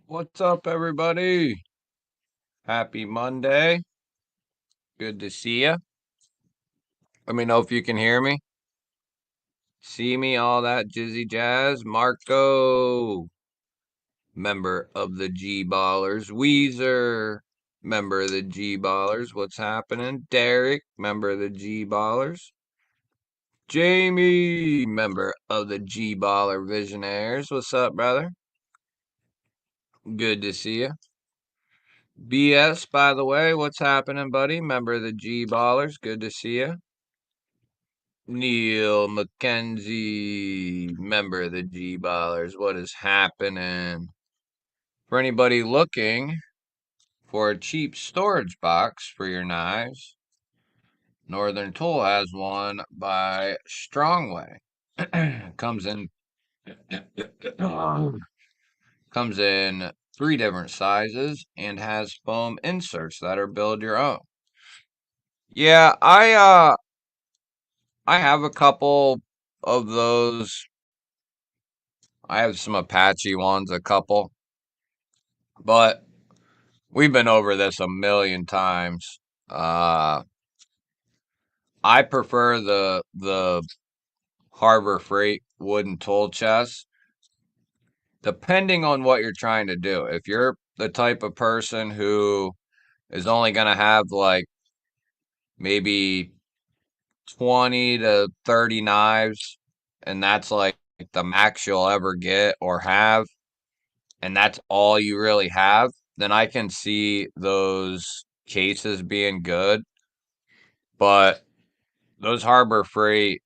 What's up, everybody? Happy Monday. Good to see you. Let me know if you can hear me. See me, all that jizzy jazz. Marco, member of the G Ballers. Weezer, member of the G Ballers. What's happening? Derek, member of the G Ballers. Jamie, member of the G Baller Visionaires. What's up, brother? Good to see you. BS, by the way, what's happening, buddy? Member of the G Ballers. Good to see you. Neil McKenzie, member of the G Ballers. What is happening? For anybody looking for a cheap storage box for your knives, Northern Tool has one by Strongway. comes in comes in 3 different sizes and has foam inserts that are build your own. Yeah, I have a couple of those. I have some Apache ones, a couple. But we've been over this a million times. Uh, I prefer the Harbor Freight wooden tool chest, depending on what you're trying to do. If you're the type of person who is only gonna have like maybe 20 to 30 knives, and that's like the max you'll ever get or have, and that's all you really have, then I can see those cases being good. But those Harbor Freight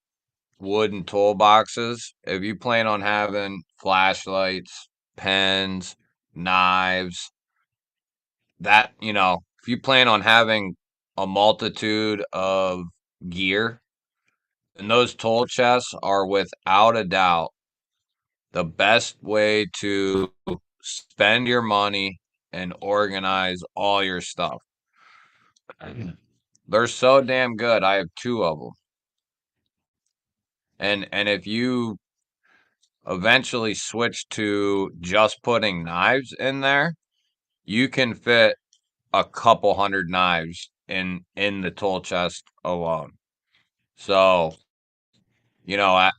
wooden toolboxes, if you plan on having flashlights, pens, knives, if you plan on having a multitude of gear, then those tool chests are without a doubt the best way to spend your money and organize all your stuff. They're so damn good. I have 2 of them. And if you eventually switch to just putting knives in there, you can fit a couple hundred knives in the tool chest alone. So,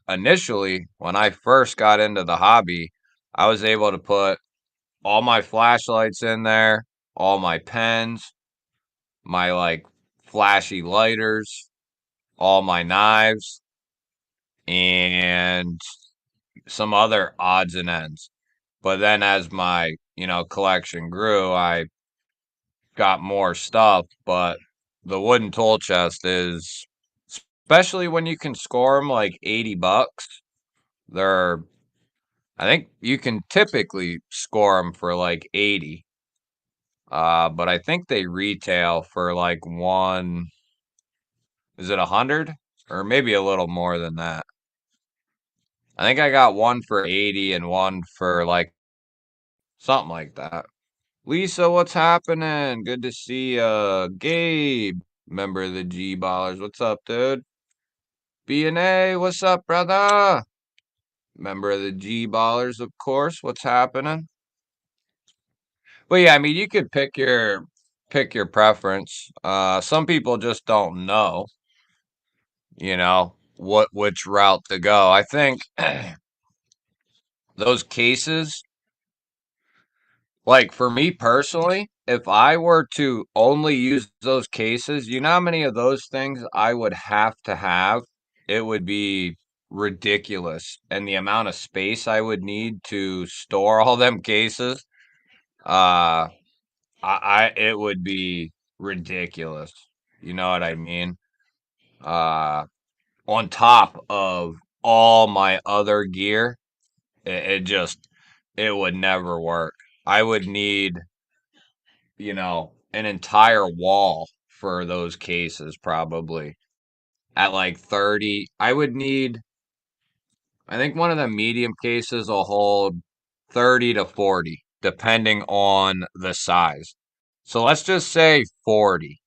initially when I first got into the hobby, I was able to put all my flashlights in there, all my pens, my like flashy lighters, all my knives, and some other odds and ends. But then as my, collection grew, I got more stuff. But the wooden tool chest is, especially when you can score them like $80, they're, I think you can typically score them for like 80. But I think they retail for like is it 100? Or maybe a little more than that. I think I got one for 80 and one for like something like that. Lisa, what's happening? Good to see you. Gabe, member of the G Ballers. What's up, dude? B&A, what's up, brother? Member of the G Ballers, of course. What's happening? But yeah, I mean, you could pick your preference. Some people just don't know, which route to go. I think those cases, like for me personally, if I were to only use those cases, you know how many of those things I would have to have? It would be ridiculous. And the amount of space I would need to store all them cases, uh, it would be ridiculous. You know what I mean? Uh, on top of all my other gear, it would never work. I would need an entire wall for those cases probably at like 30. I think one of the medium cases will hold 30 to 40, depending on the size. So let's just say 40.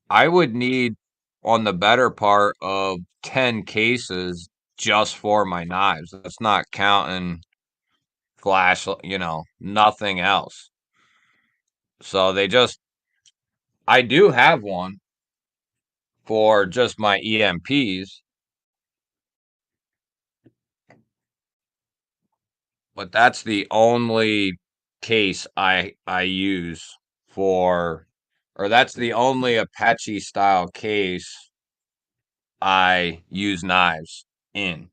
I would need on the better part of 10 cases just for my knives. That's not counting flash, nothing else. So I do have one for just my EMPs, but that's the only case I use for, or that's the only Apache style case I use knives in.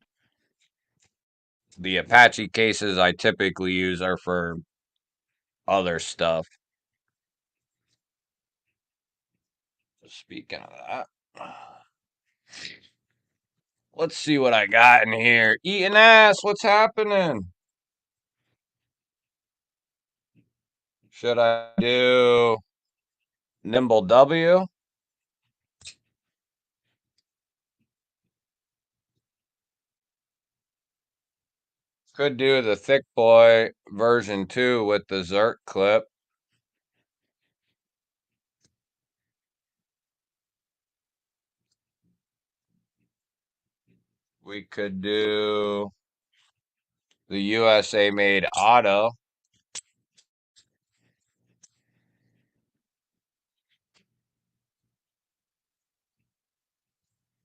The Apache cases I typically use are for other stuff. Speaking of that, let's see what I got in here. Eating ass, what's happening? Should I do Nimble W? Could do the Thick Boy version 2 with the Zerk clip. We could do the USA made auto.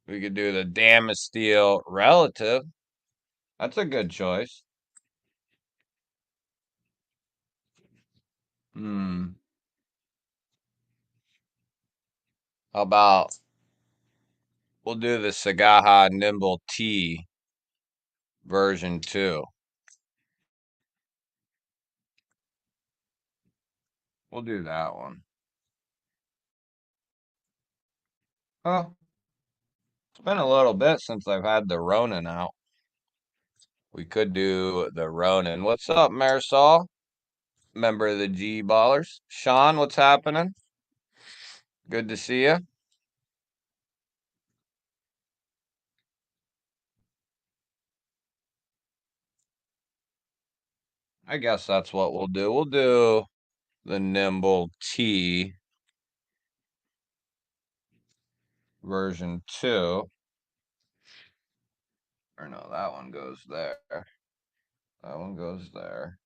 We could do the Damasteel relative. That's a good choice. How about we'll do the Sagaha Nimble T version 2. We'll do that one. Oh, it's been a little bit since I've had the Ronin out. We could do the Ronin. What's up, Marisol? Member of the G Ballers. Sean, what's happening? Good to see you. I guess that's what we'll do. We'll do the Nimble T version 2. Or no, that one goes there. That one goes there.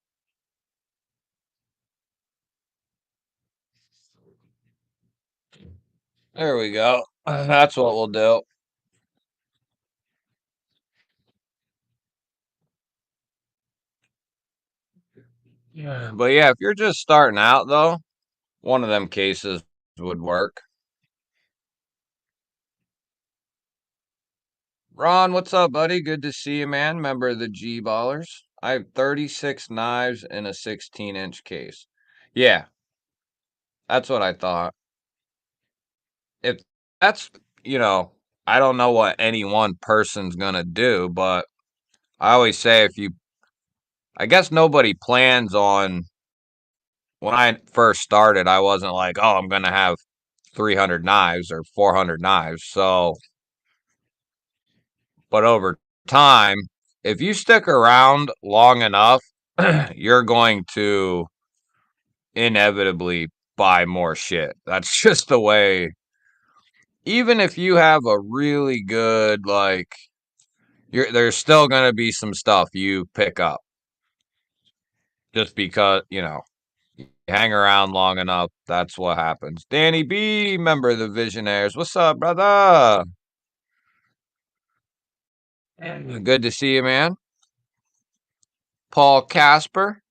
There we go. That's what we'll do. Yeah. But yeah, if you're just starting out though, one of them cases would work. Ron, what's up, buddy? Good to see you, man. Member of the G Ballers. I have 36 knives in a 16-inch case. Yeah, that's what I thought. If that's, I don't know what any one person's gonna do, but I always say I guess nobody plans on, when I first started, I wasn't like, oh, I'm gonna have 300 knives or 400 knives. So, but over time, if you stick around long enough, you're going to inevitably buy more shit. That's just the way. Even if you have a really good, there's still going to be some stuff you pick up just because, you hang around long enough. That's what happens. Danny B, member of the Visionaries. What's up, brother? Good to see you, man. Paul Casper,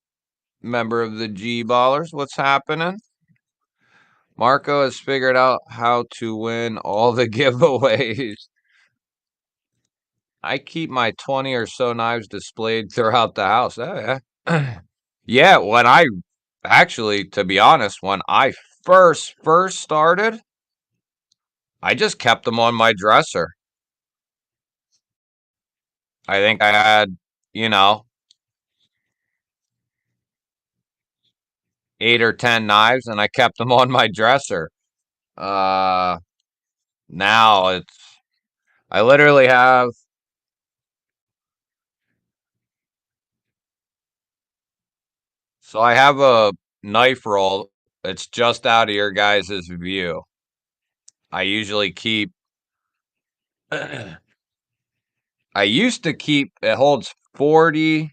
member of the G Ballers. What's happening? Marco has figured out how to win all the giveaways. I keep my 20 or so knives displayed throughout the house. Oh, yeah. Yeah, to be honest, when I first started, I just kept them on my dresser. I think I had, you know, 8 or 10 knives and I kept them on my dresser. Uh, Now I literally have, so I have a knife roll. It's just out of your guys' view. I usually keep, I used to keep, it holds 40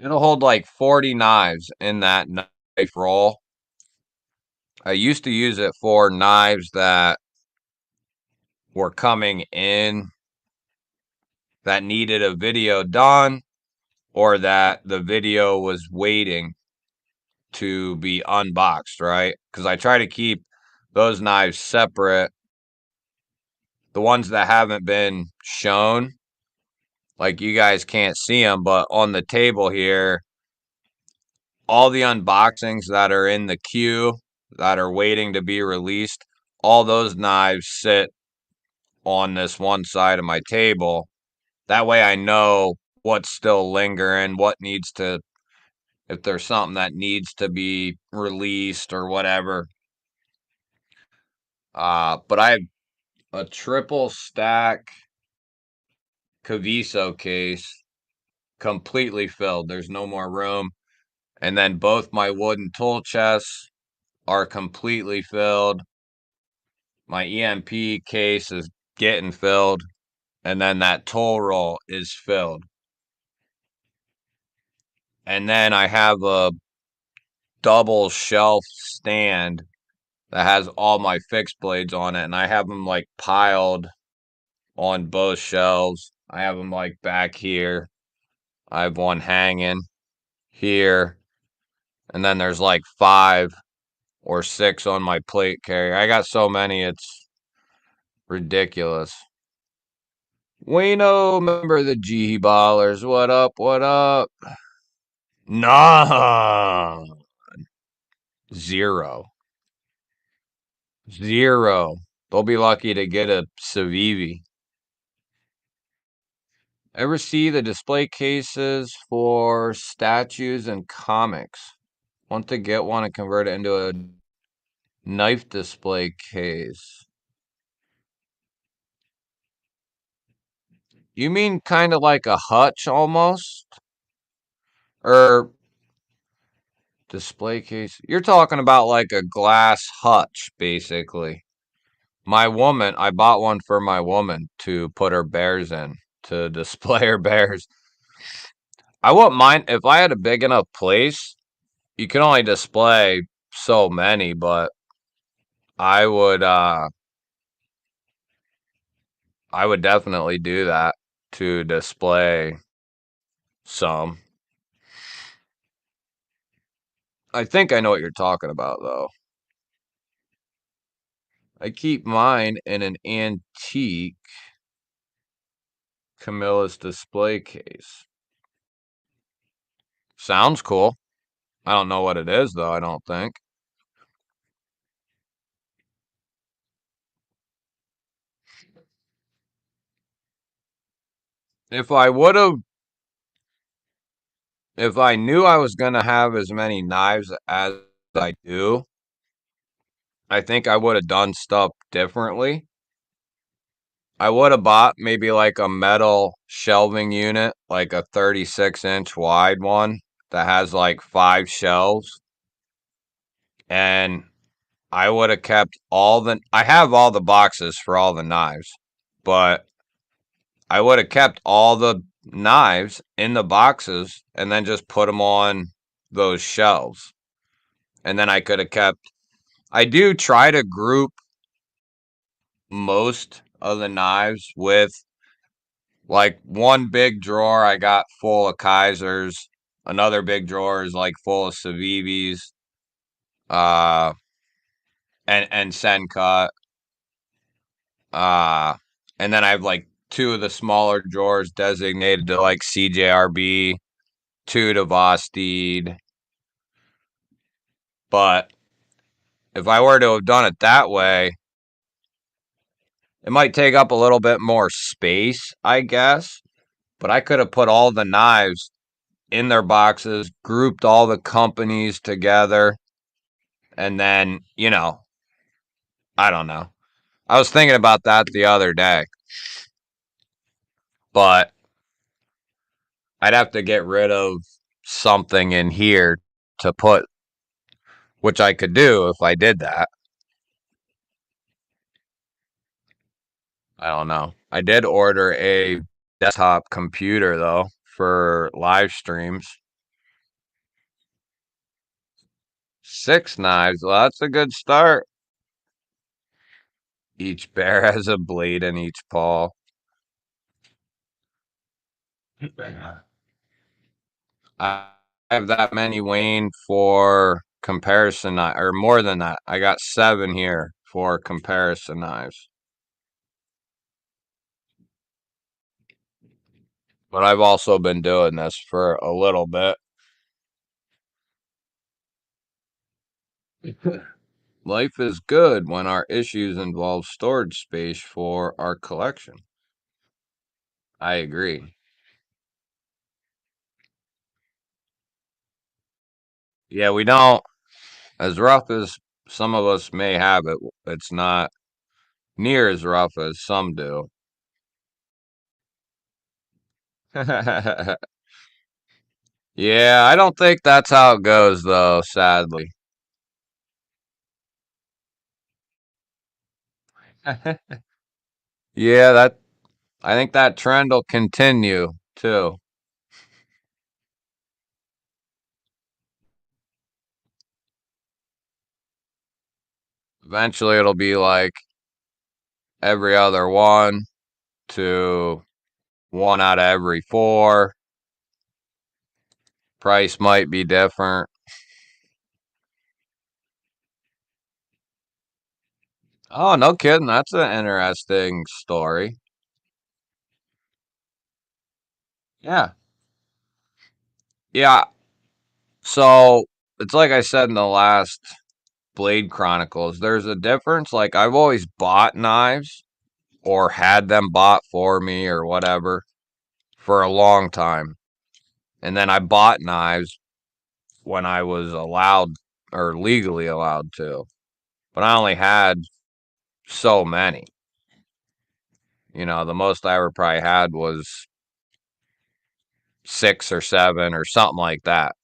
It'll hold like 40 knives in that knife roll. I used to use it for knives that were coming in that needed a video done, or that the video was waiting to be unboxed, right? Because I try to keep those knives separate. The ones that haven't been shown, like you guys can't see them, but on the table here, all the unboxings that are in the queue that are waiting to be released, all those knives sit on this one side of my table. That way I know what's still lingering, what needs to, if there's something that needs to be released or whatever. But I have a triple stack Caviso case completely filled. There's no more room. And then both my wooden tool chests are completely filled. My EMP case is getting filled. And then that tool roll is filled. And then I have a double shelf stand that has all my fixed blades on it. And I have them like piled on both shelves. I have them like back here. I have one hanging here. And then there's like 5 or 6 on my plate carrier. I got so many, it's ridiculous. Wayno, remember the G ballers. What up? What up? Nah. 0. 0. They'll be lucky to get a Civivi. Ever see the display cases for statues and comics? Want to get one and convert it into a knife display case. You mean kind of like a hutch almost? Or display case? You're talking about like a glass hutch, basically. My woman, I bought one for my woman to put her bears in, to display her bears. I wouldn't mind if I had a big enough place. You can only display so many, but I would definitely do that to display some. I think I know what you're talking about though. I keep mine in an antique Camilla's display case. Sounds cool. I don't know what it is though, I don't think. If I would have if I knew I was going to have as many knives as I do, I think I would have done stuff differently. I would have bought maybe like a metal shelving unit, like a 36-inch wide one that has like 5 shelves. And I would have kept I have all the boxes for all the knives, but I would have kept all the knives in the boxes and then just put them on those shelves. And then I could have kept, I do try to group most of the knives with like one big drawer I got full of Kaisers, another big drawer is like full of Civivis, uh, and Sencut, and then I have like 2 of the smaller drawers designated to like CJRB, 2 to Vosteed. But if I were to have done it that way, it might take up a little bit more space, I guess. But I could have put all the knives in their boxes, grouped all the companies together, and then, I don't know. I was thinking about that the other day, but I'd have to get rid of something in here to put, which I could do if I did that. I don't know. I did order a desktop computer though for live streams. 6 knives. Well, that's a good start. Each bear has a blade in each paw. I have that many, Wayne, for comparison or more than that. I got 7 here for comparison knives. But I've also been doing this for a little bit. Life is good when our issues involve storage space for our collection. I agree. Yeah, we don't, as rough as some of us may have it, it's not near as rough as some do. Yeah, I don't think that's how it goes, though, sadly. Yeah, I think that trend will continue too. Eventually, it'll be like every other one to 1 out of every 4. Price might be different. Oh, no kidding. That's an interesting story. Yeah. Yeah. So it's like I said in the last Blade Chronicles, there's a difference. Like, I've always bought knives or had them bought for me or whatever for a long time. And then I bought knives when I was allowed or legally allowed to. But I only had so many. The most I ever probably had was 6 or 7 or something like that.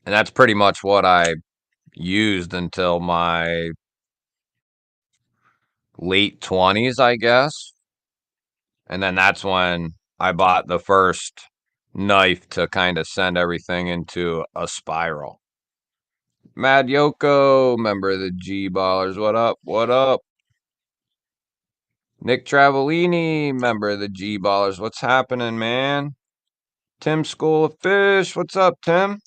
And that's pretty much what I used until my late 20s, I guess. And then that's when I bought the first knife to kind of send everything into a spiral. Mad Yoko, member of the G Ballers. What up? What up? Nick Travellini, member of the G Ballers. What's happening, man? Tim School of Fish. What's up, Tim?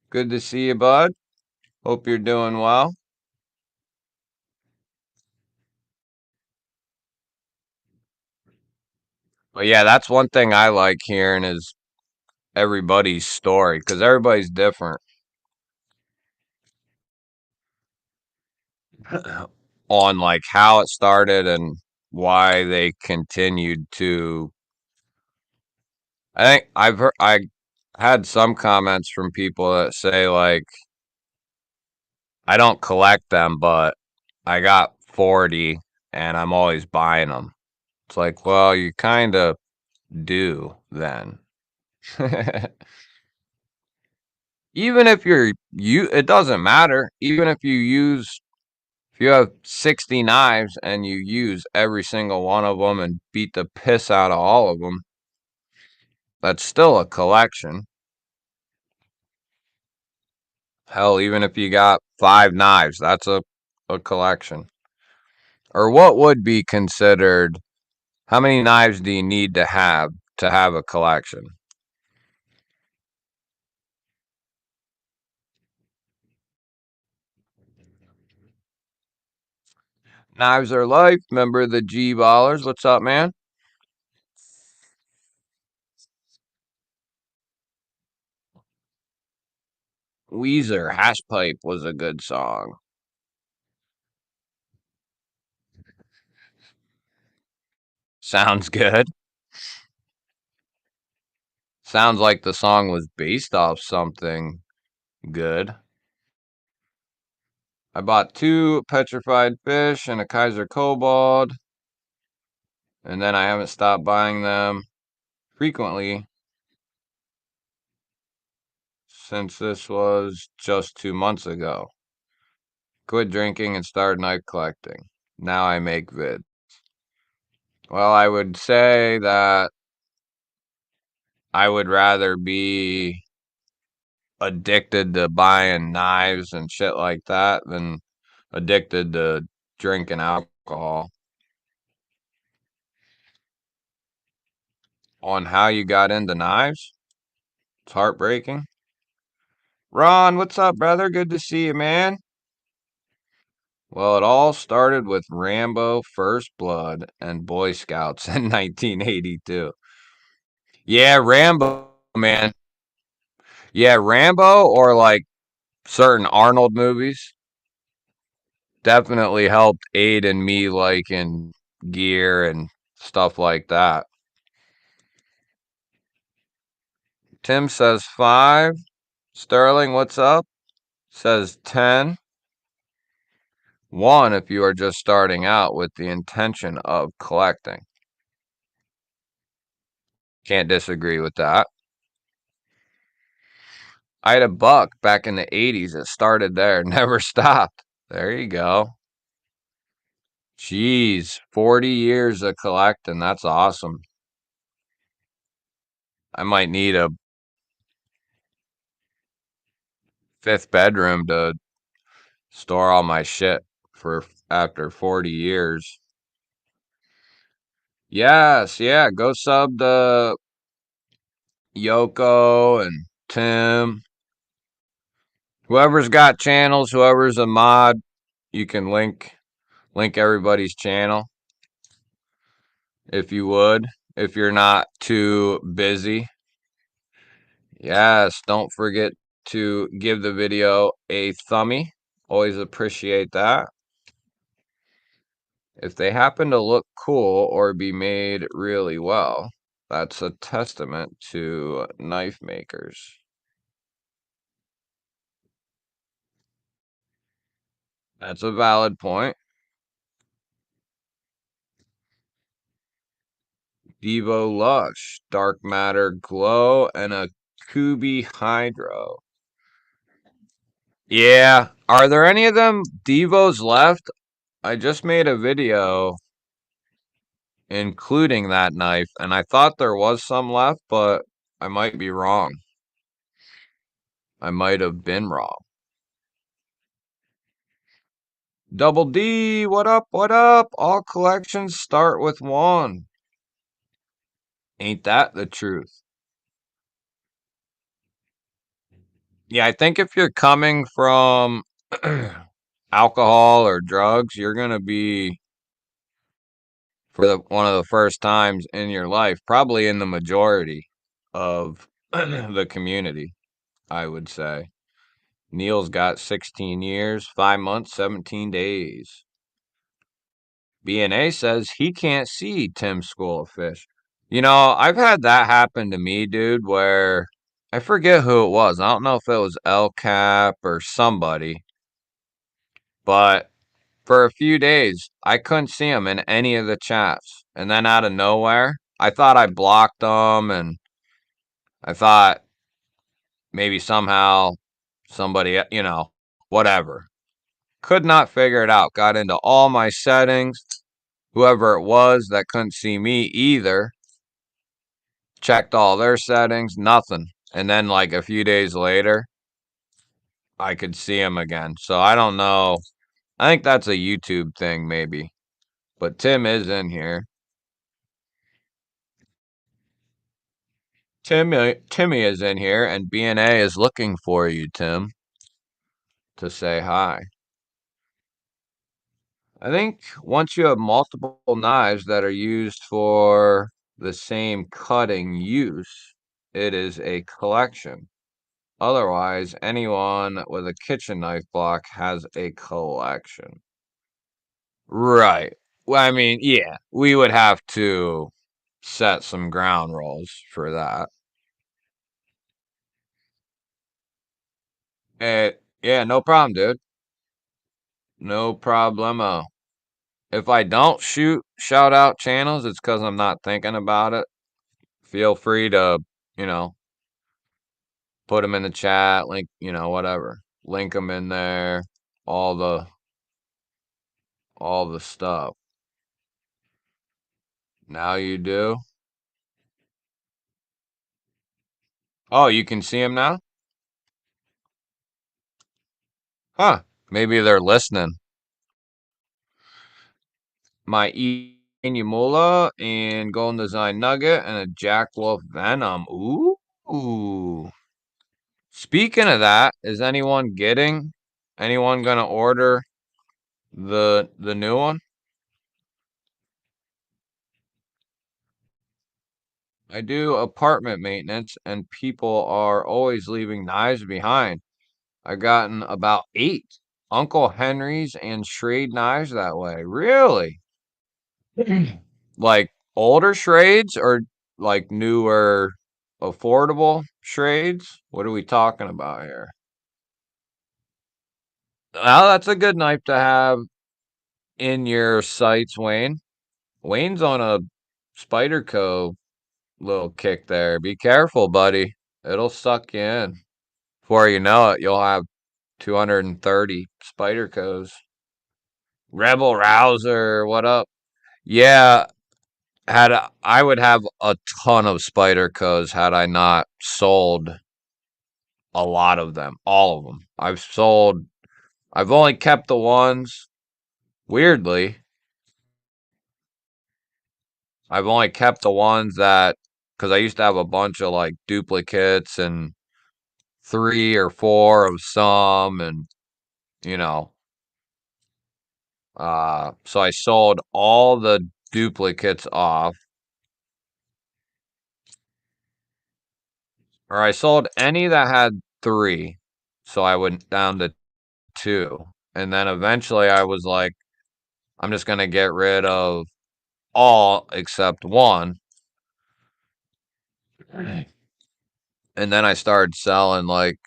Good to see you, bud. Hope you're doing well. But yeah, that's one thing I like hearing is everybody's story because everybody's different on like how it started and why they continued to. I think I had some comments from people that say like I don't collect them, but I got 40 and I'm always buying them. It's like, well, you kind of do then. Even if it doesn't matter. Even if you have 60 knives and you use every single one of them and beat the piss out of all of them, that's still a collection. Hell, even if you got 5 knives, that's a collection. Or what would be considered, how many knives do you need to have a collection? Knives are life. Member of the G Ballers. What's up, man? Weezer, Hash Pipe was a good song. Sounds good. Sounds like the song was based off something good. I bought 2 petrified fish and a Kaiser Kobold, and then I haven't stopped buying them frequently since this was just 2 months ago. Quit drinking and started knife collecting. Now I make vid. Well, I would say that I would rather be addicted to buying knives and shit like that than addicted to drinking alcohol. On how you got into knives? It's heartbreaking. Ron, what's up, brother? Good to see you, man. Well, it all started with Rambo First Blood and Boy Scouts in 1982. Yeah, Rambo, man. Yeah, Rambo or like certain Arnold movies definitely helped aid in me liking gear and stuff like that. Tim says 5. Sterling, what's up? Says 10. 1 if you are just starting out with the intention of collecting. Can't disagree with that. I had a buck back in the 80s. It started there, never stopped. There you go. Jeez, 40 years of collecting. That's awesome. I might need a 5th bedroom to store all my shit for after 40 years. Yes, yeah, go sub to Yoko and Tim. Whoever's got channels, whoever's a mod, you can link everybody's channel if you would, if you're not too busy. Yes, don't forget to give the video a thumbie. Always appreciate that. If they happen to look cool or be made really well, that's a testament to knife makers. That's a valid point. Devo Lush, Dark Matter Glow, and a Kubi Hydro. Yeah, are there any of them Devos left? I just made a video including that knife, and I thought there was some left, but I might be wrong. I might have been wrong. Double D, what up, what up? All collections start with 1. Ain't that the truth? Yeah, I think if you're coming from alcohol or drugs, you're going to be, for one of the first times in your life, probably in the majority of the community, I would say. Neil's got 16 years, 5 months, 17 days. BNA says he can't see Tim's School of Fish. You know, I've had that happen to me, dude, where I forget who it was. I don't know if it was El Cap or somebody, but for a few days, I couldn't see him in any of the chats. And then out of nowhere, I thought I blocked them, and I thought maybe somehow somebody, whatever. Could not figure it out. Got into all my settings. Whoever it was that couldn't see me either, checked all their settings, nothing. And then, like a few days later, I could see him again. So I don't know. I think that's a YouTube thing, maybe. But Tim is in here. Timmy is in here, and BNA is looking for you, Tim, to say hi. I think once you have multiple knives that are used for the same cutting use, it is a collection. Otherwise, anyone with a kitchen knife block has a collection. Right. Well, I mean, yeah, we would have to set some ground rules for that. Yeah, no problem, dude. No problemo. If I don't shout out channels, it's because I'm not thinking about it. Feel free to, you know, put them in the chat, link, whatever. Link them in there, all the all the stuff. Now you do. Oh, you can see them now? Huh. Maybe they're listening. My Enumula and Golden Design Nugget and a Jack Wolf Venom. Ooh. Speaking of that, is anyone gonna order the new one? I do apartment maintenance and people are always leaving knives behind. I've gotten about 8 Uncle Henry's and Schrade knives that way. Really? Like older Schrades or like newer affordable Schrades? What are we talking about here? Well, that's a good knife to have in your sights, Wayne. Wayne's on a Spyderco little kick there. Be careful, buddy. It'll suck you in. Before you know it, you'll have 230 Spydercos. Rebel Rouser, what up? Yeah, I would have a ton of Spydercos had I not sold a lot of them, all of them. I've only kept the ones, weirdly, I've only kept the ones that, because I used to have a bunch of like duplicates and 3 or 4 of some, and you know, so I sold all the duplicates off, or I sold any that had 3, so I went down to 2, and then eventually I was like, I'm just gonna get rid of all except one, and then I started selling like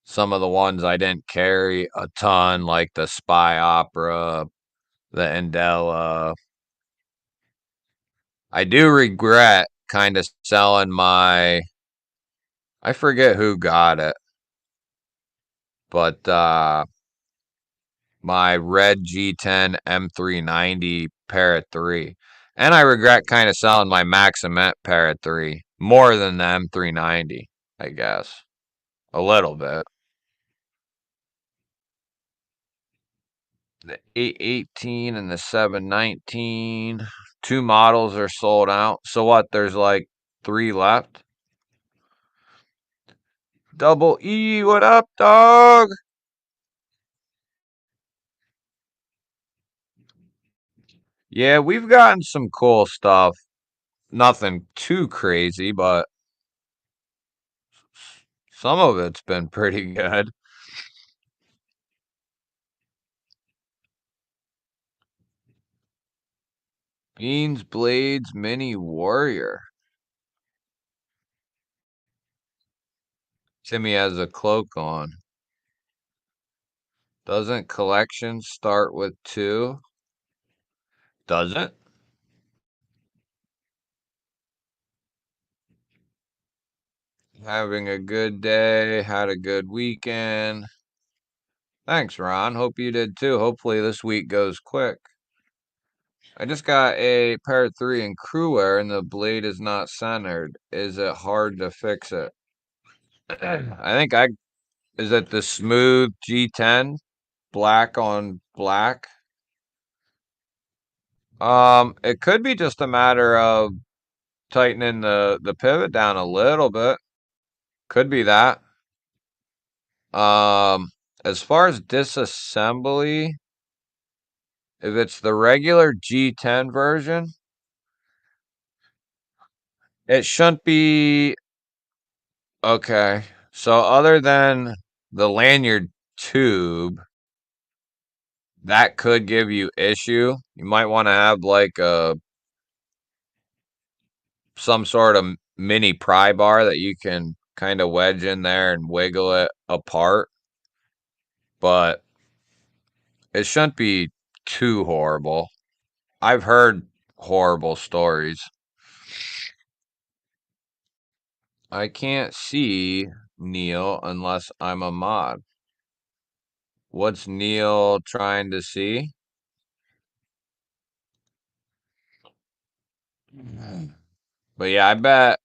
some of the ones I didn't carry a ton, like the Spy Opera, the Andela. I do regret kind of selling I forget who got it, but my red G10 M390 Parrot 3. And I regret kind of selling my Maximette Parrot 3 more than the M390, I guess. A little bit. The 818 and the 719. 2 models are sold out. So what? There's like 3 left. Double E, what up, dog? Yeah, we've gotten some cool stuff. Nothing too crazy, but some of it's been pretty good. Beans, Blades, Mini Warrior. Timmy has a cloak on. Doesn't collection start with 2? Doesn't? Having a good day, had a good weekend. Thanks, Ron. Hope you did too. Hopefully this week goes quick. I just got a Parrot 3 in crew wear and the blade is not centered. Is it hard to fix it? Is it the smooth G10? Black on black? It could be just a matter of tightening the pivot down a little bit. Could be that. Um, as far as disassembly, if it's the regular G10 version, it shouldn't be okay. So other than the lanyard tube, that could give you issue. You might want to have like some sort of mini pry bar that you can kind of wedge in there and wiggle it apart. But it shouldn't be too horrible. I've heard horrible stories. I can't see Neil unless I'm a mod. What's Neil trying to see? But yeah, I bet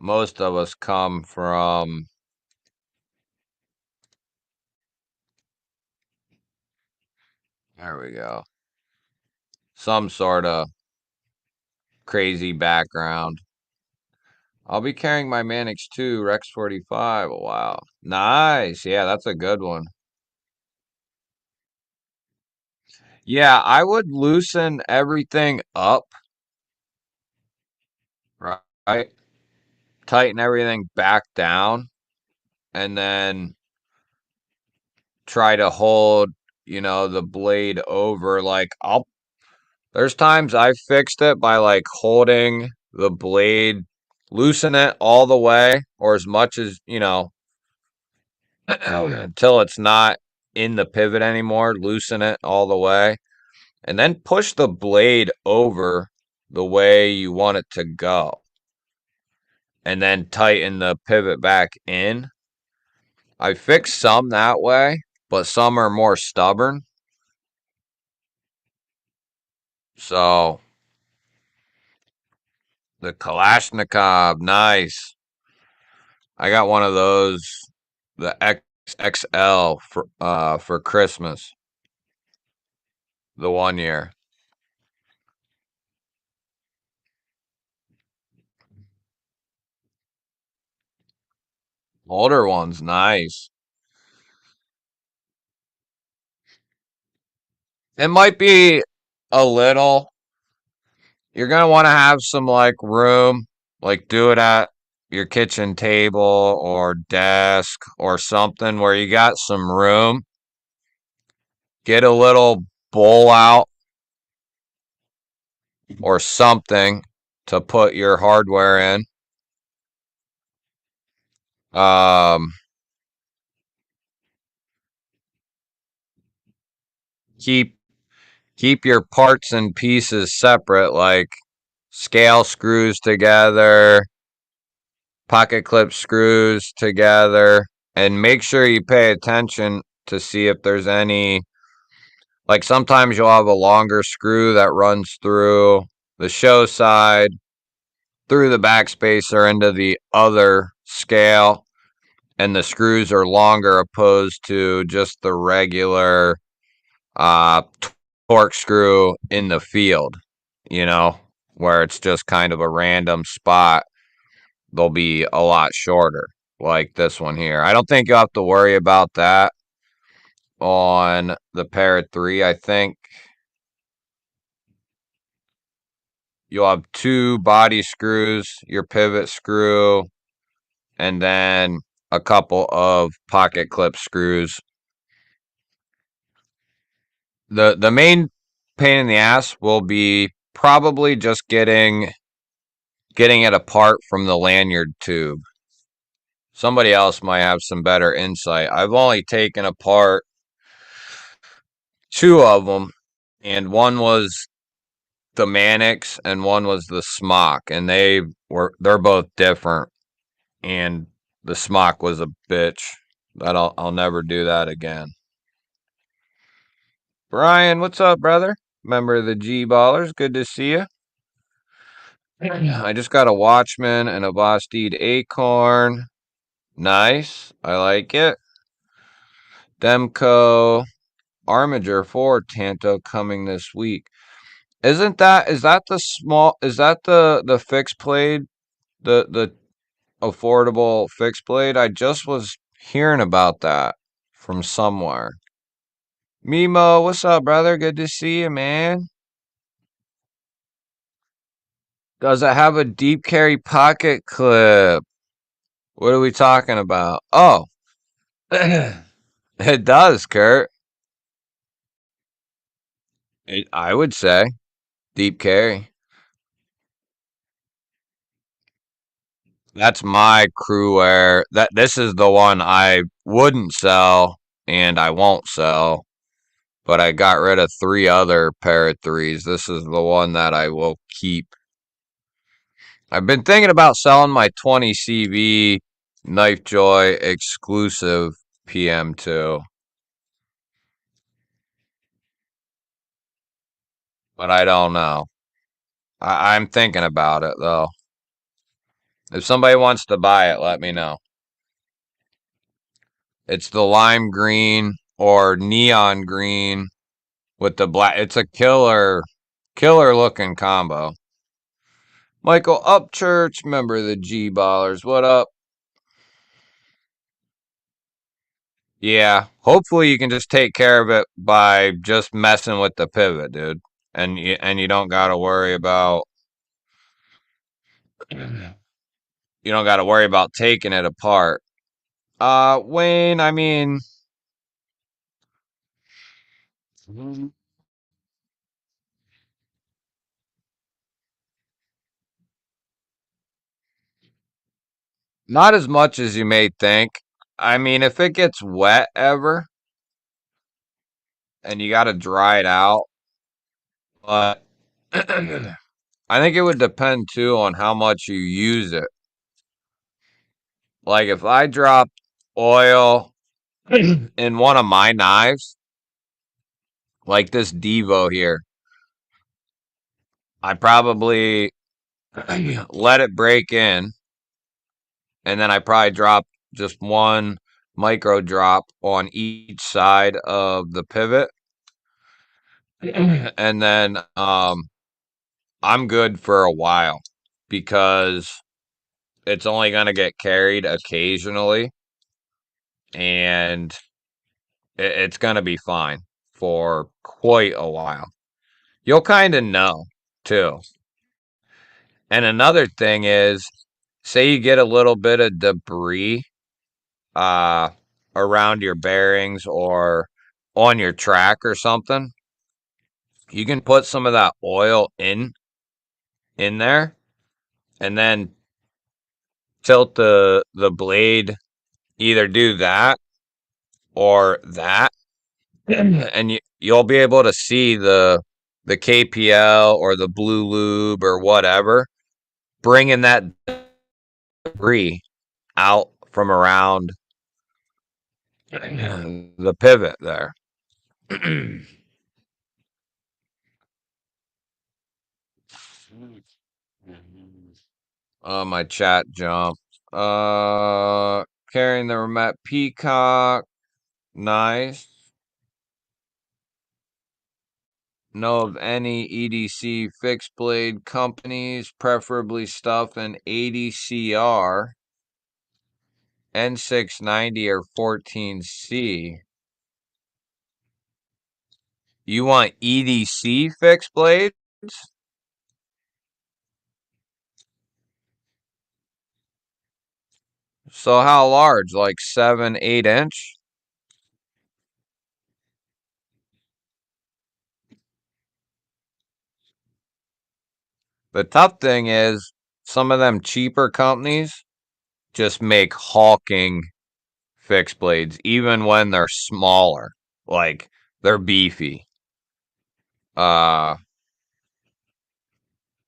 most of us come from, there we go, some sort of crazy background. I'll be carrying my Manix 2 Rex 45. Oh, wow. Nice. Yeah, that's a good one. Yeah, I would loosen everything up, right? Tighten everything back down and then try to hold, the blade over. Like, there's times I fixed it by like holding the blade, loosen it all the way or as much as, until it's not in the pivot anymore, loosen it all the way, and then push the blade over the way you want it to go, and then tighten the pivot back in. I fixed some that way, but some are more stubborn. So the Kalashnikov, nice. I got one of those, the XXL for Christmas, the 1 year. Older one's nice. It might be a little. You're gonna want to have some like room, like do it at your kitchen table or desk or something where you got some room. Get a little bowl out or something to put your hardware in. Um, keep keep your parts and pieces separate, like scale screws together, pocket clip screws together, and make sure you pay attention to see if there's any. Like sometimes you'll have a longer screw that runs through the show side, through the backspacer into the other scale, and the screws are longer opposed to just the regular uh, torque screw in the field, you know, where it's just kind of a random spot. They'll be a lot shorter, like this one here. I don't think you'll have to worry about that on the Parrot 3. I think you'll have two body screws, your pivot screw, and then a couple of pocket clip screws. The main pain in the ass will be probably just getting it apart from the lanyard tube. Somebody else might have some better insight. I've only taken apart two of them, and one was the Mannix and one was the Smock, and they're both different. And the Smock was a bitch. That I'll never do that again. Brian, what's up, brother? Member of the G Ballers, good to see you. I just got a Watchman and a Vosteed Acorn. Nice, I like it. Demco Armiger 4 Tanto coming this week. Is that the small, is that the fixed blade, the affordable fixed blade? I just was hearing about that from somewhere. Mimo, what's up, brother? Good to see you, man. Does it have a deep carry pocket clip? What are we talking about? Oh, it does, Kurt. I would say deep carry. That's my crew wear. This is the one I wouldn't sell and I won't sell, but I got rid of three other Parrot 3s. This is the one that I will keep. I've been thinking about selling my 20 CV Knife Joy exclusive PM2, but I don't know. I'm thinking about it though. If somebody wants to buy it, let me know. It's the lime green or neon green with the black. It's a killer looking combo. Michael Upchurch, member of the G Ballers. What up? Yeah, hopefully you can just take care of it by just messing with the pivot, dude. And you don't got to worry about taking it apart. Wayne, I mean, not as much as you may think. I mean, if it gets wet ever and you got to dry it out, but I think it would depend too on how much you use it. Like if I dropped oil in one of my knives, like this Devo here, I probably let it break in, and then I probably drop just one micro drop on each side of the pivot, and then I'm good for a while because it's only going to get carried occasionally, and it's going to be fine for quite a while. You'll kind of know too. And another thing is, say you get a little bit of debris uh, around your bearings or on your track or something, you can put some of that oil in there and then tilt the blade, either do that or that, and you'll be able to see the KPL or the blue lube or whatever bringing that debris out from around the pivot there. My chat jumped. Carrying the Remet Peacock. Nice. Know of any EDC fixed blade companies, preferably stuff in ADCR, N690 or 14C. You want EDC fixed blades? So how large? Like 7, 8 inch? The tough thing is some of them cheaper companies just make hulking fixed blades, even when they're smaller. Like they're beefy. Uh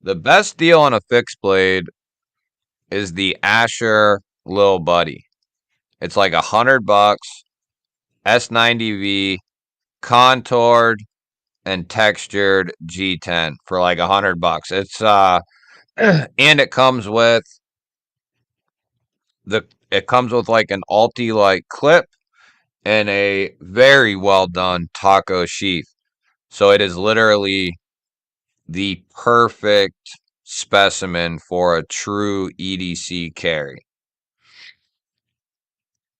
the best deal on a fixed blade is the Asher Lil Buddy. It's like $100, S90V, contoured and textured G10 for like $100. It's and it comes with like an Alti-like clip and a very well done taco sheath. So it is literally the perfect specimen for a true EDC carry.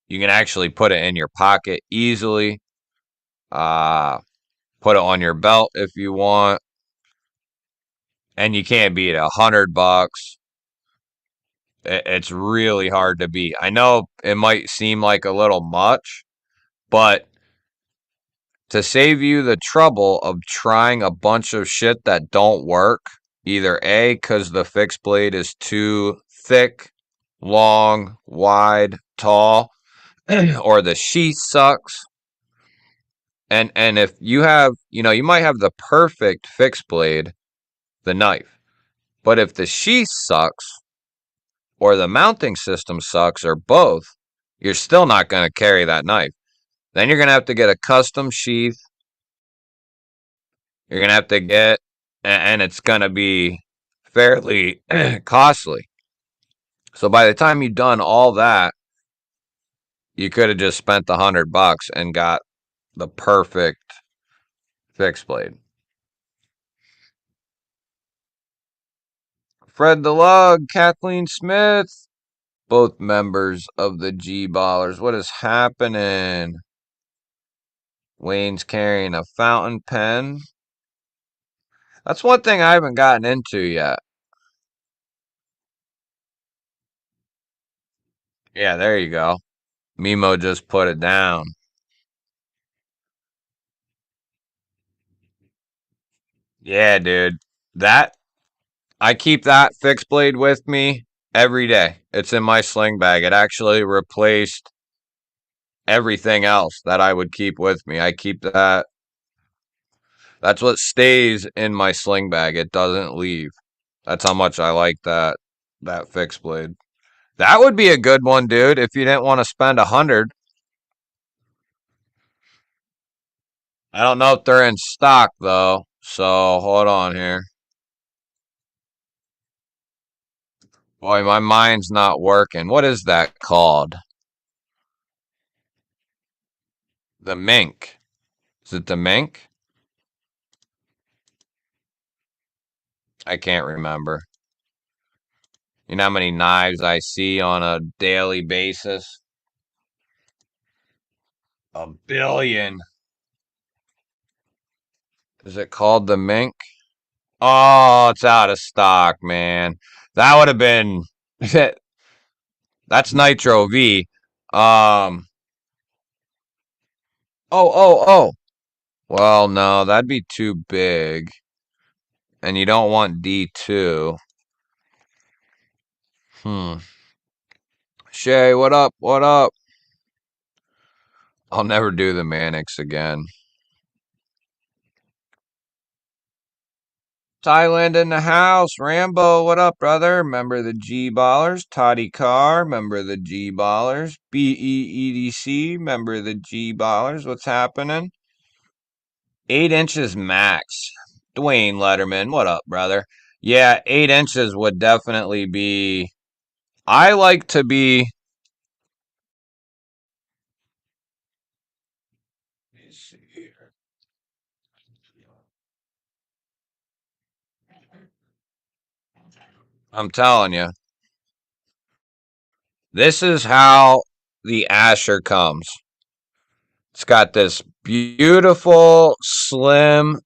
You can actually put it in your pocket easily. Put it on your belt if you want. And you can't beat it. $100. It's really hard to beat. I know it might seem like a little much, but to save you the trouble of trying a bunch of shit that don't work, either A, because the fixed blade is too thick, long, wide, tall, or the sheath sucks. And if you have, you might have the perfect fixed blade, the knife. But if the sheath sucks, or the mounting system sucks, or both, you're still not going to carry that knife. Then you're going to have to get a custom sheath. You're going to have to and it's going to be fairly costly. So by the time you've done all that, you could have just spent the $100 and got the perfect fixed blade. Fred the Lug, Kathleen Smith, both members of the G Ballers. What is happening? Wayne's carrying a fountain pen. That's one thing I haven't gotten into yet. Yeah, there you go. Mimo just put it down. Yeah, dude. That I keep that fixed blade with me every day. It's in my sling bag. It actually replaced everything else that I would keep with me. I keep that. That's what stays in my sling bag. It doesn't leave. That's how much I like that fixed blade. That would be a good one, dude, if you didn't want to spend 100. I don't know if they're in stock though. So hold on here. Boy, my mind's not working. What is that called? The mink. Is it the mink? I can't remember. You know how many knives I see on a daily basis? A billion. Is it called the mink? Oh, it's out of stock, man. That would have been that's Nitro V. Oh. Well, no, that'd be too big. And you don't want D2. Hmm. Shay, what up? What up? I'll never do the Mannix again. Thailand in the house. Rambo, what up, brother? Member of the G Ballers. Toddy Carr, member of the G Ballers. BEEDC, member of the G Ballers. What's happening? 8 inches max. Dwayne Letterman, what up, brother? Yeah, 8 inches would definitely be. I like to be. Let me see here. I'm telling you, this is how the Asher comes. It's got this beautiful, slim,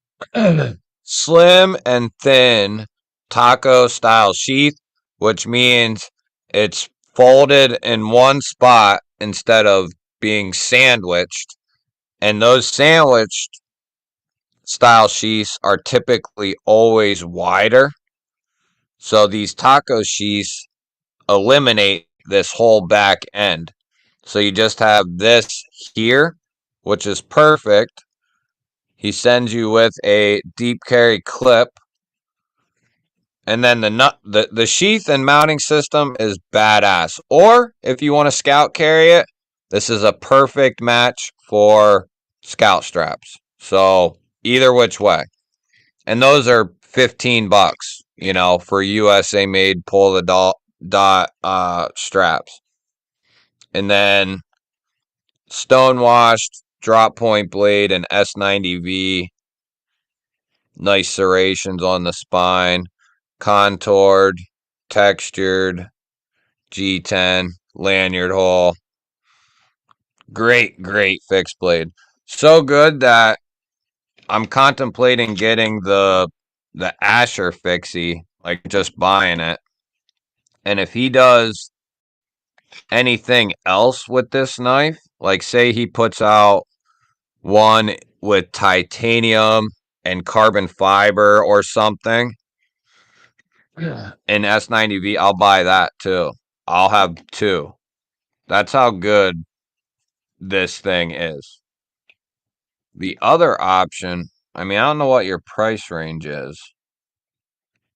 slim and thin taco style sheath, which means it's folded in one spot instead of being sandwiched. And those sandwiched style sheaths are typically always wider. So these taco sheaths eliminate this whole back end. So you just have this here, which is perfect. He sends you with a deep carry clip. And then the sheath and mounting system is badass. Or if you want to scout carry it, this is a perfect match for scout straps. So either which way. And those are $15, for USA made pull the dot straps. And then stonewashed drop point blade and S90V. Nice serrations on the spine. Contoured, textured, G10, lanyard hole. Great fixed blade. So good that I'm contemplating getting the Asher fixie, like just buying it. And if he does anything else with this knife, like say he puts out one with titanium and carbon fiber or something in S90V, I'll buy that too. I'll have two. That's how good this thing is. The other option, I mean, I don't know what your price range is,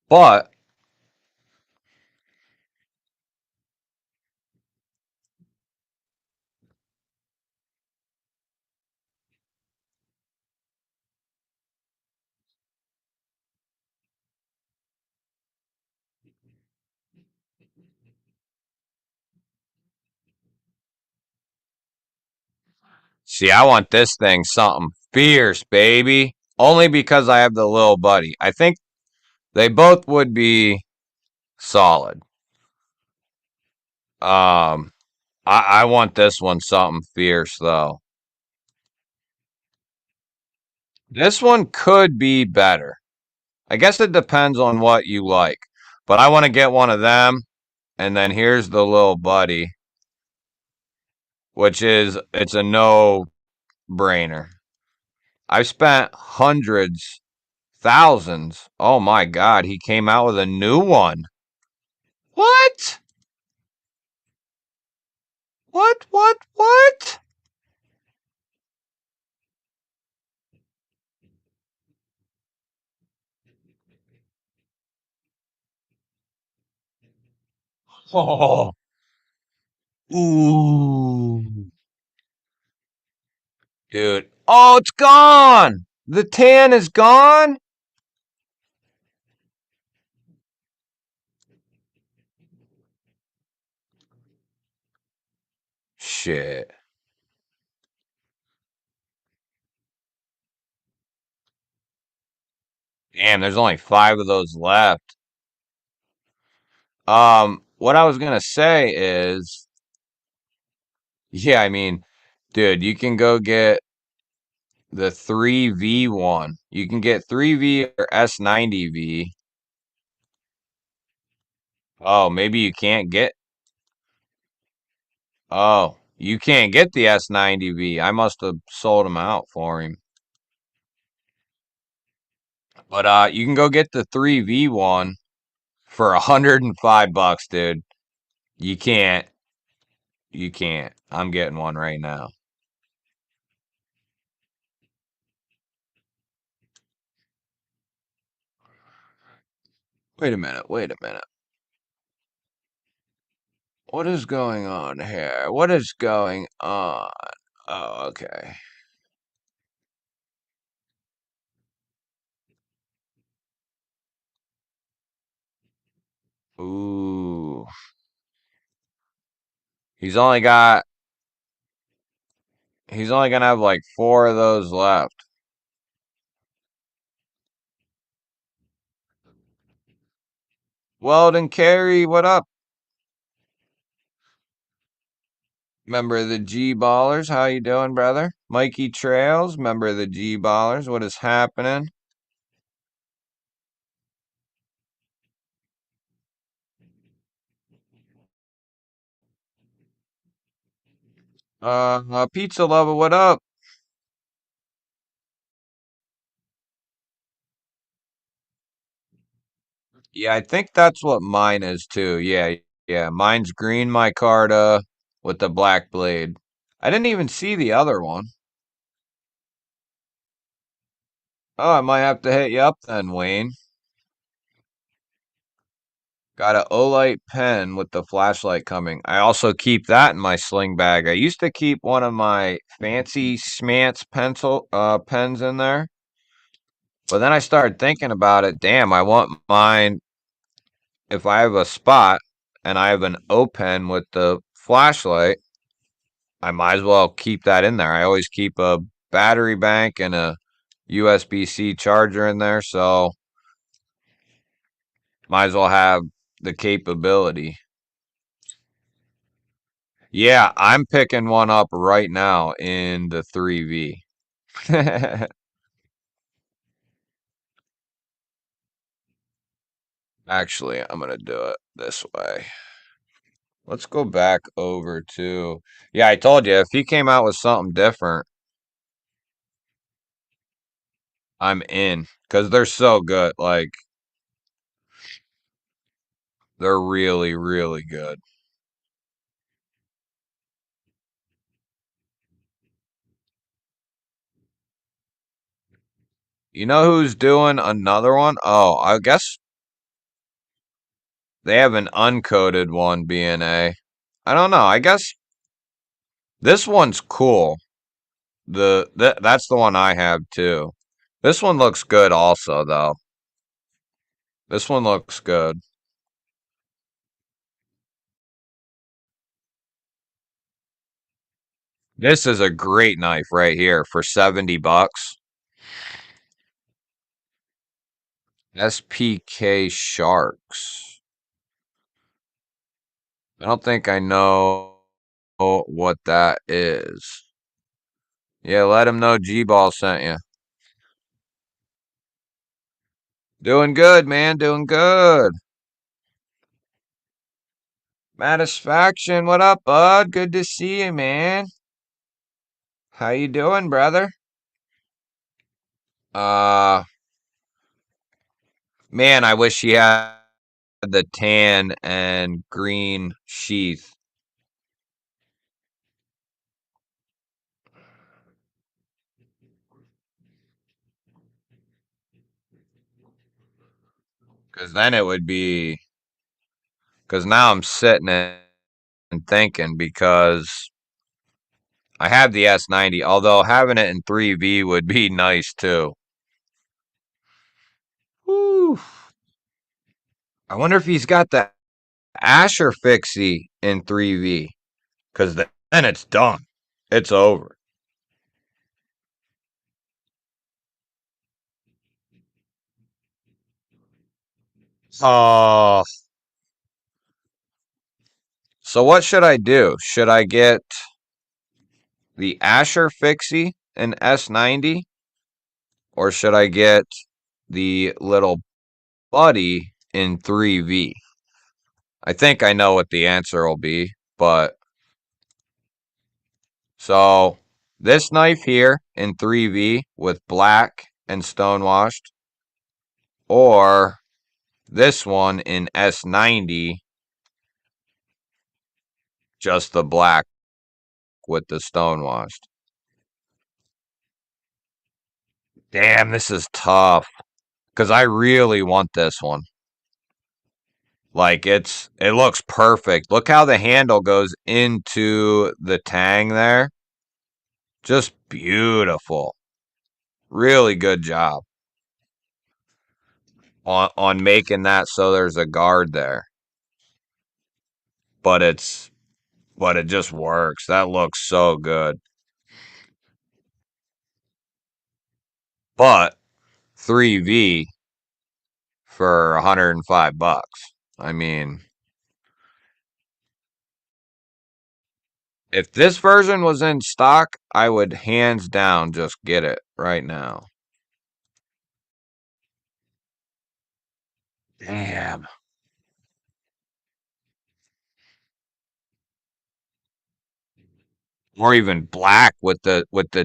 but See, I want this thing something fierce, baby. Only because I have the little buddy. I think they both would be solid. Um, I want this one something fierce though. This one could be better. I guess it depends on what you like. But I want to get one of them. And then here's the little buddy, which is it's a no brainer. I've spent hundreds, thousands. Oh my god, he came out with a new one. What? What? Oh, ooh. Dude. Oh, it's gone. The tan is gone. Shit. Damn, there's only 5 of those left. What I was gonna say is, yeah, I mean, dude, you can go get the 3V one. You can get 3V or S90V. Oh, maybe you can't get. Oh, you can't get the S90V. I must have sold them out for him. But you can go get the 3V one for $105, dude. You can't. You can't. I'm getting one right now. Wait a minute. Wait a minute. What is going on here? What is going on? Oh, okay. Ooh. He's only got he's only gonna have like 4 of those left. Weldon Carey, what up? Member of the G Ballers, how you doing, brother? Mikey Trails, member of the G Ballers, what is happening? Pizza lover, what up? Yeah, I think that's what mine is too. Yeah, yeah. Mine's green micarta with the black blade. I didn't even see the other one. Oh, I might have to hit you up then, Wayne. Got a Olight pen with the flashlight coming. I also keep that in my sling bag. I used to keep one of my fancy Smance pencil pens in there, but then I started thinking about it. Damn, I want mine if I have a spot and I have an O pen with the flashlight. I might as well keep that in there. I always keep a battery bank and a USB-C charger in there, so might as well have the capability. Yeah, I'm picking one up right now in the 3V. Actually, I'm gonna do it this way. Let's go back over to. Yeah, I told you if he came out with something different, I'm in because they're so good. Like they're really, really good. You know who's doing another one? Oh, I guess they have an uncoated one, BNA. I don't know. I guess this one's cool. That's the one I have too. This one looks good also though. This one looks good. This is a great knife right here for 70 bucks. SPK Sharks. I don't think I know what that is. Yeah, let him know G-Ball sent you. Doing good, man. Doing good. Satisfaction. What up, bud? Good to see you, man. How you doing, brother? Uh, man, I wish he had the tan and green sheath. Because then it would be. Because now I'm sitting and thinking because I have the S90, although having it in 3V would be nice too. Whew. I wonder if he's got the Asher Fixie in 3V. Because then it's done. It's over. Oh. So what should I do? Should I get the Asher Fixie in S90? Or should I get the little buddy in 3V? I think I know what the answer will be, but so this knife here in 3V with black and stonewashed, or this one in S90, just the black with the stonewashed. Damn, this is tough because I really want this one. Like it looks perfect. Look how the handle goes into the tang there. Just beautiful. Really good job on making that so there's a guard there. But it just works. That looks so good. But 3V for 105 bucks. I mean, if this version was in stock, I would hands down just get it right now. Damn. Or even black with the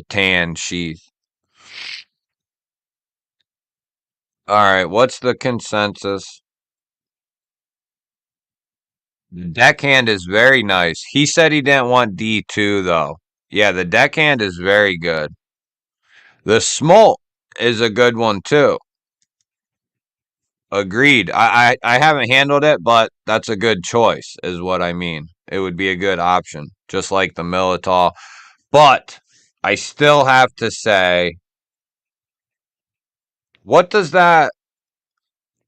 tan sheath. All right, what's the consensus? The deckhand is very nice. He said he didn't want D2 though. Yeah, the deckhand is very good. The smolt is a good one too. Agreed. I haven't handled it, but that's a good choice, is what I mean. It would be a good option, just like the Militol. But I still have to say, what does that?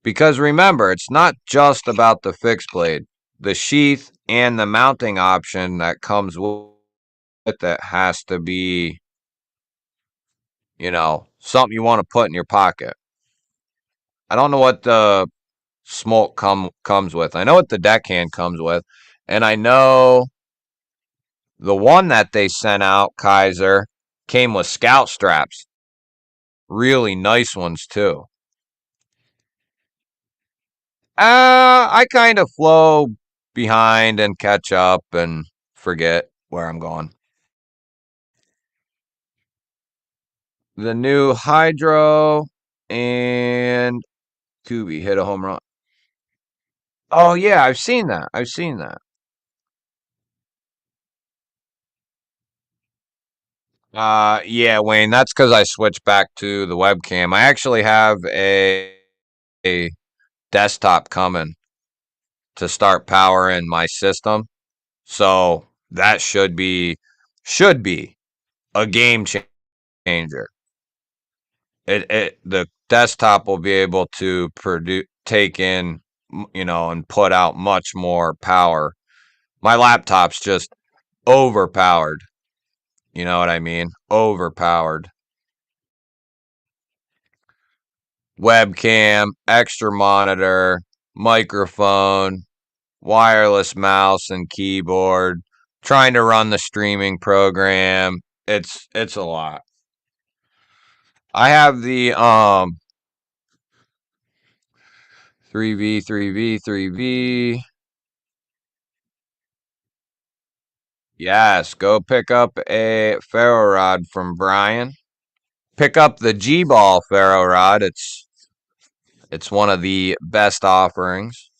Because remember, it's not just about the fixed blade. The sheath and the mounting option that comes with it has to be, something you want to put in your pocket. I don't know what the smoke comes with. I know what the deckhand comes with, and I know the one that they sent out, Kaiser, came with scout straps. Really nice ones too. I kind of flow behind and catch up and forget where I'm going. The new Hydro and Kubi hit a home run. Oh yeah, I've seen that. I've seen that. Yeah, Wayne, that's because I switched back to the webcam. I actually have a desktop coming to start powering my system. So that should be a game changer. The desktop will be able to take in, and put out much more power. My laptop's just overpowered. You know what I mean? Overpowered. Webcam, extra monitor, microphone, wireless mouse and keyboard, trying to run the streaming program. It's a lot. I have the 3V 3V 3V. Yes, go pick up a ferro rod from Brian. Pick up the GBALL ferro rod. It's one of the best offerings.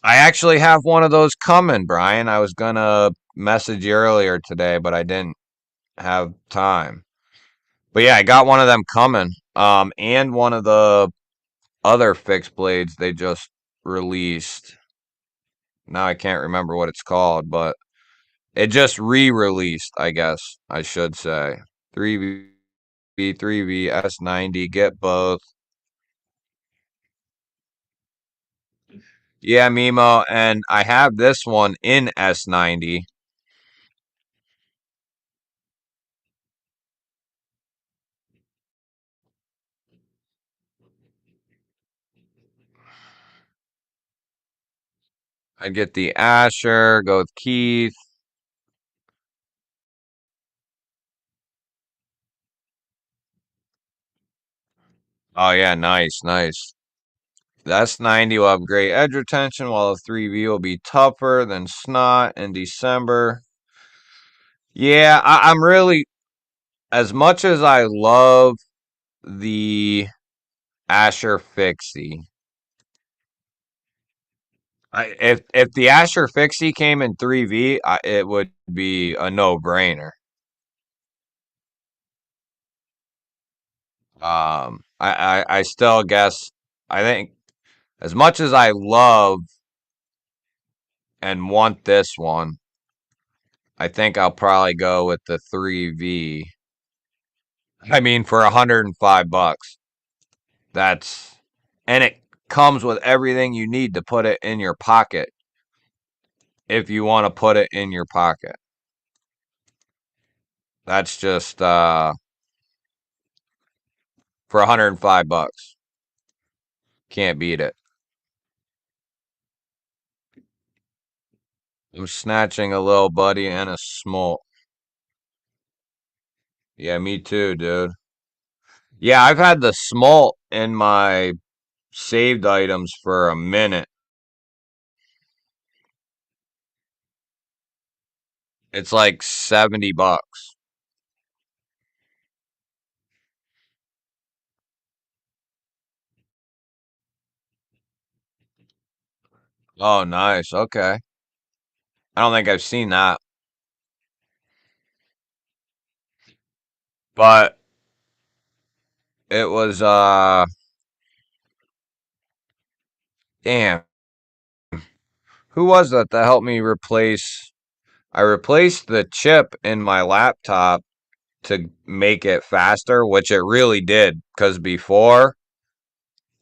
I actually have one of those coming, Brian. I was gonna message you earlier today, but I didn't have time. But yeah, I got one of them coming. And one of the other fixed blades they just released. Now I can't remember what it's called, but it just re-released, I guess I should say. 3V, 3V, S90, get both. Yeah, Mimo, and I have this one in S90. I'd get the Asher, go with Keith. Oh yeah, nice, nice. The S90 will have great edge retention, while the 3V will be tougher than Snot in December. Yeah, I'm really, as much as I love the Asher Fixie, if the Asher Fixie came in 3V, it would be a no-brainer. I still guess, I think, as much as I love and want this one, I think I'll probably go with the 3V. I mean, for $105. That's, and it comes with everything you need to put it in your pocket if you want to put it in your pocket. That's just for $105. Can't beat it. I'm snatching a little buddy and a smolt. Yeah, me too, dude. Yeah, I've had the smolt in my saved items for a minute. It's like $70. Oh, nice. Okay. I don't think I've seen that. But it was damn. Who was that helped me replace I replaced the chip in my laptop to make it faster, which it really did, because before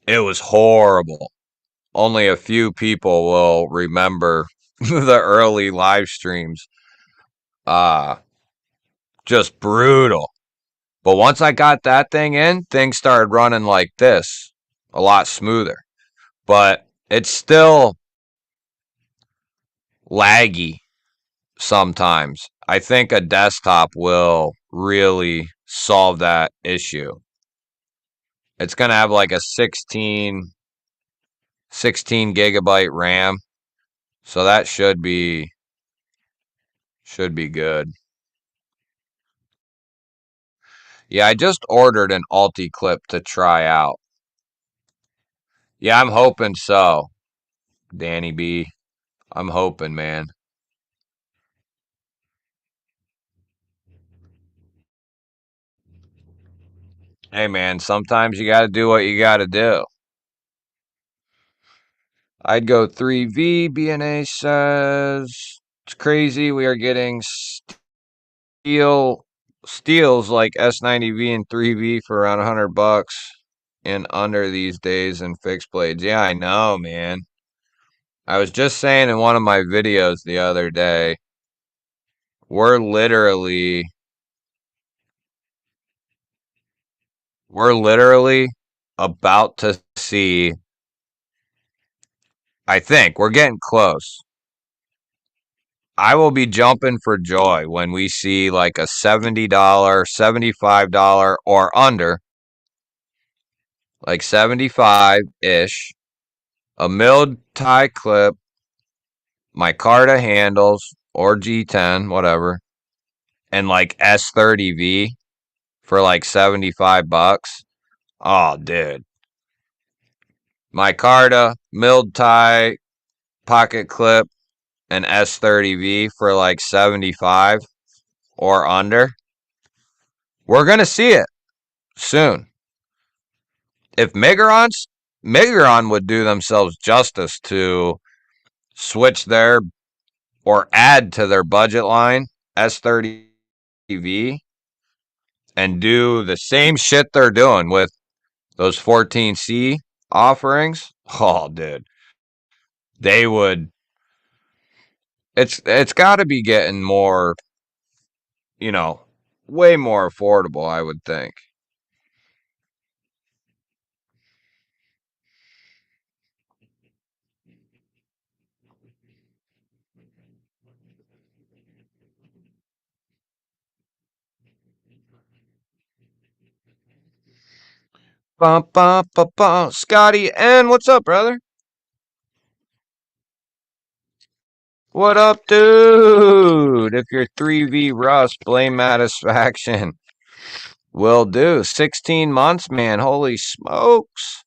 it was horrible. Only a few people will remember the early live streams. Uh just brutal. But once I got that thing in, things started running like this, a lot smoother. But it's still laggy sometimes. I think a desktop will really solve that issue. It's going to have like a 16 gigabyte RAM. So that should be good. Yeah, I just ordered an Alti clip to try out. Yeah, I'm hoping so. Danny B. I'm hoping, man. Hey man, sometimes you got to do what you got to do. I'd go 3V. BNA says it's crazy. We are getting steals like S90V and 3V for around $100 and under these days in fixed blades. Yeah, I know, man. I was just saying in one of my videos the other day, we're literally we're literally about to see, I think we're getting close. I will be jumping for joy when we see like a $70, $75 or under, like 75-ish, a milled tie clip, micarta handles or G10, whatever, and like S30V for like $75. Oh, dude. Micarta, milled tie, pocket clip, and S30V for like 75 or under. We're going to see it soon. If Migron would do themselves justice to switch their or add to their budget line S30V and do the same shit they're doing with those 14C offerings, oh, dude, they would. It's got to be getting more, you know, way more affordable, I would think. Bum, bum, bum, bum. Scotty N, what's up, brother? What up, dude? If you're 3V Rust, blame Satisfaction. Will do. 16 months, man. Holy smokes.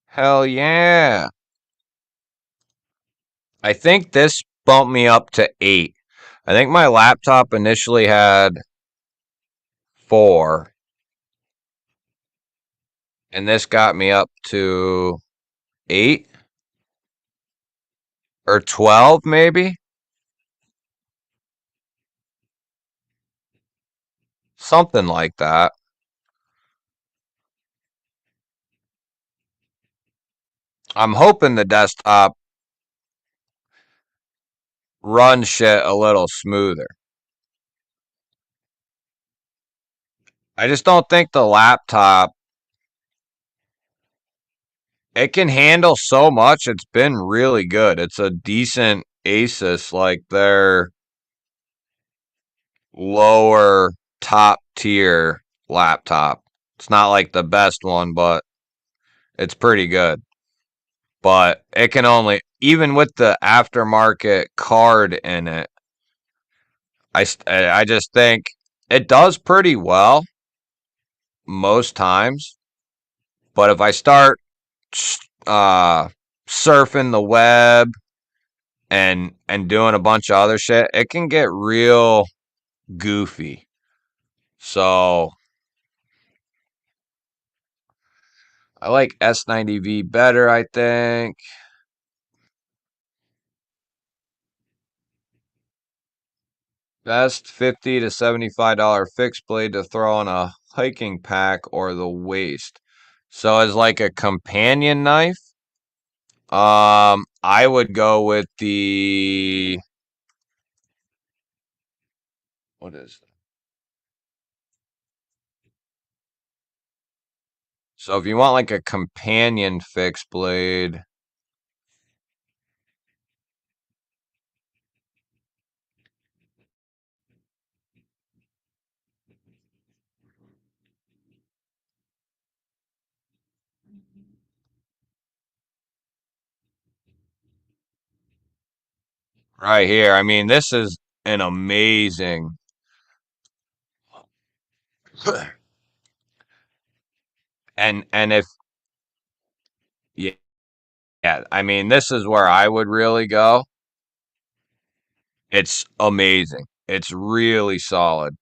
Hell yeah. I think this bumped me up to 8. I think my laptop initially had 4, and this got me up to 8 or 12, maybe? Something like that. I'm hoping the desktop runs shit a little smoother. I just don't think the laptop, it can handle so much. It's been really good. It's a decent Asus, like their lower top tier laptop. It's not like the best one, but it's pretty good. But it can only, even with the aftermarket card in it, I just think it does pretty well most times. But if I start uh, surfing the web and doing a bunch of other shit, it can get real goofy. So I like S90V better, I think. Best $50 to $75 fixed blade to throw on a hiking pack or the waist. So as like a companion knife, I would go with the, what is it? So if you want like a companion fixed blade, right here. I mean, this is an amazing. And if, yeah, yeah, I mean, this is where I would really go. It's amazing. It's really solid.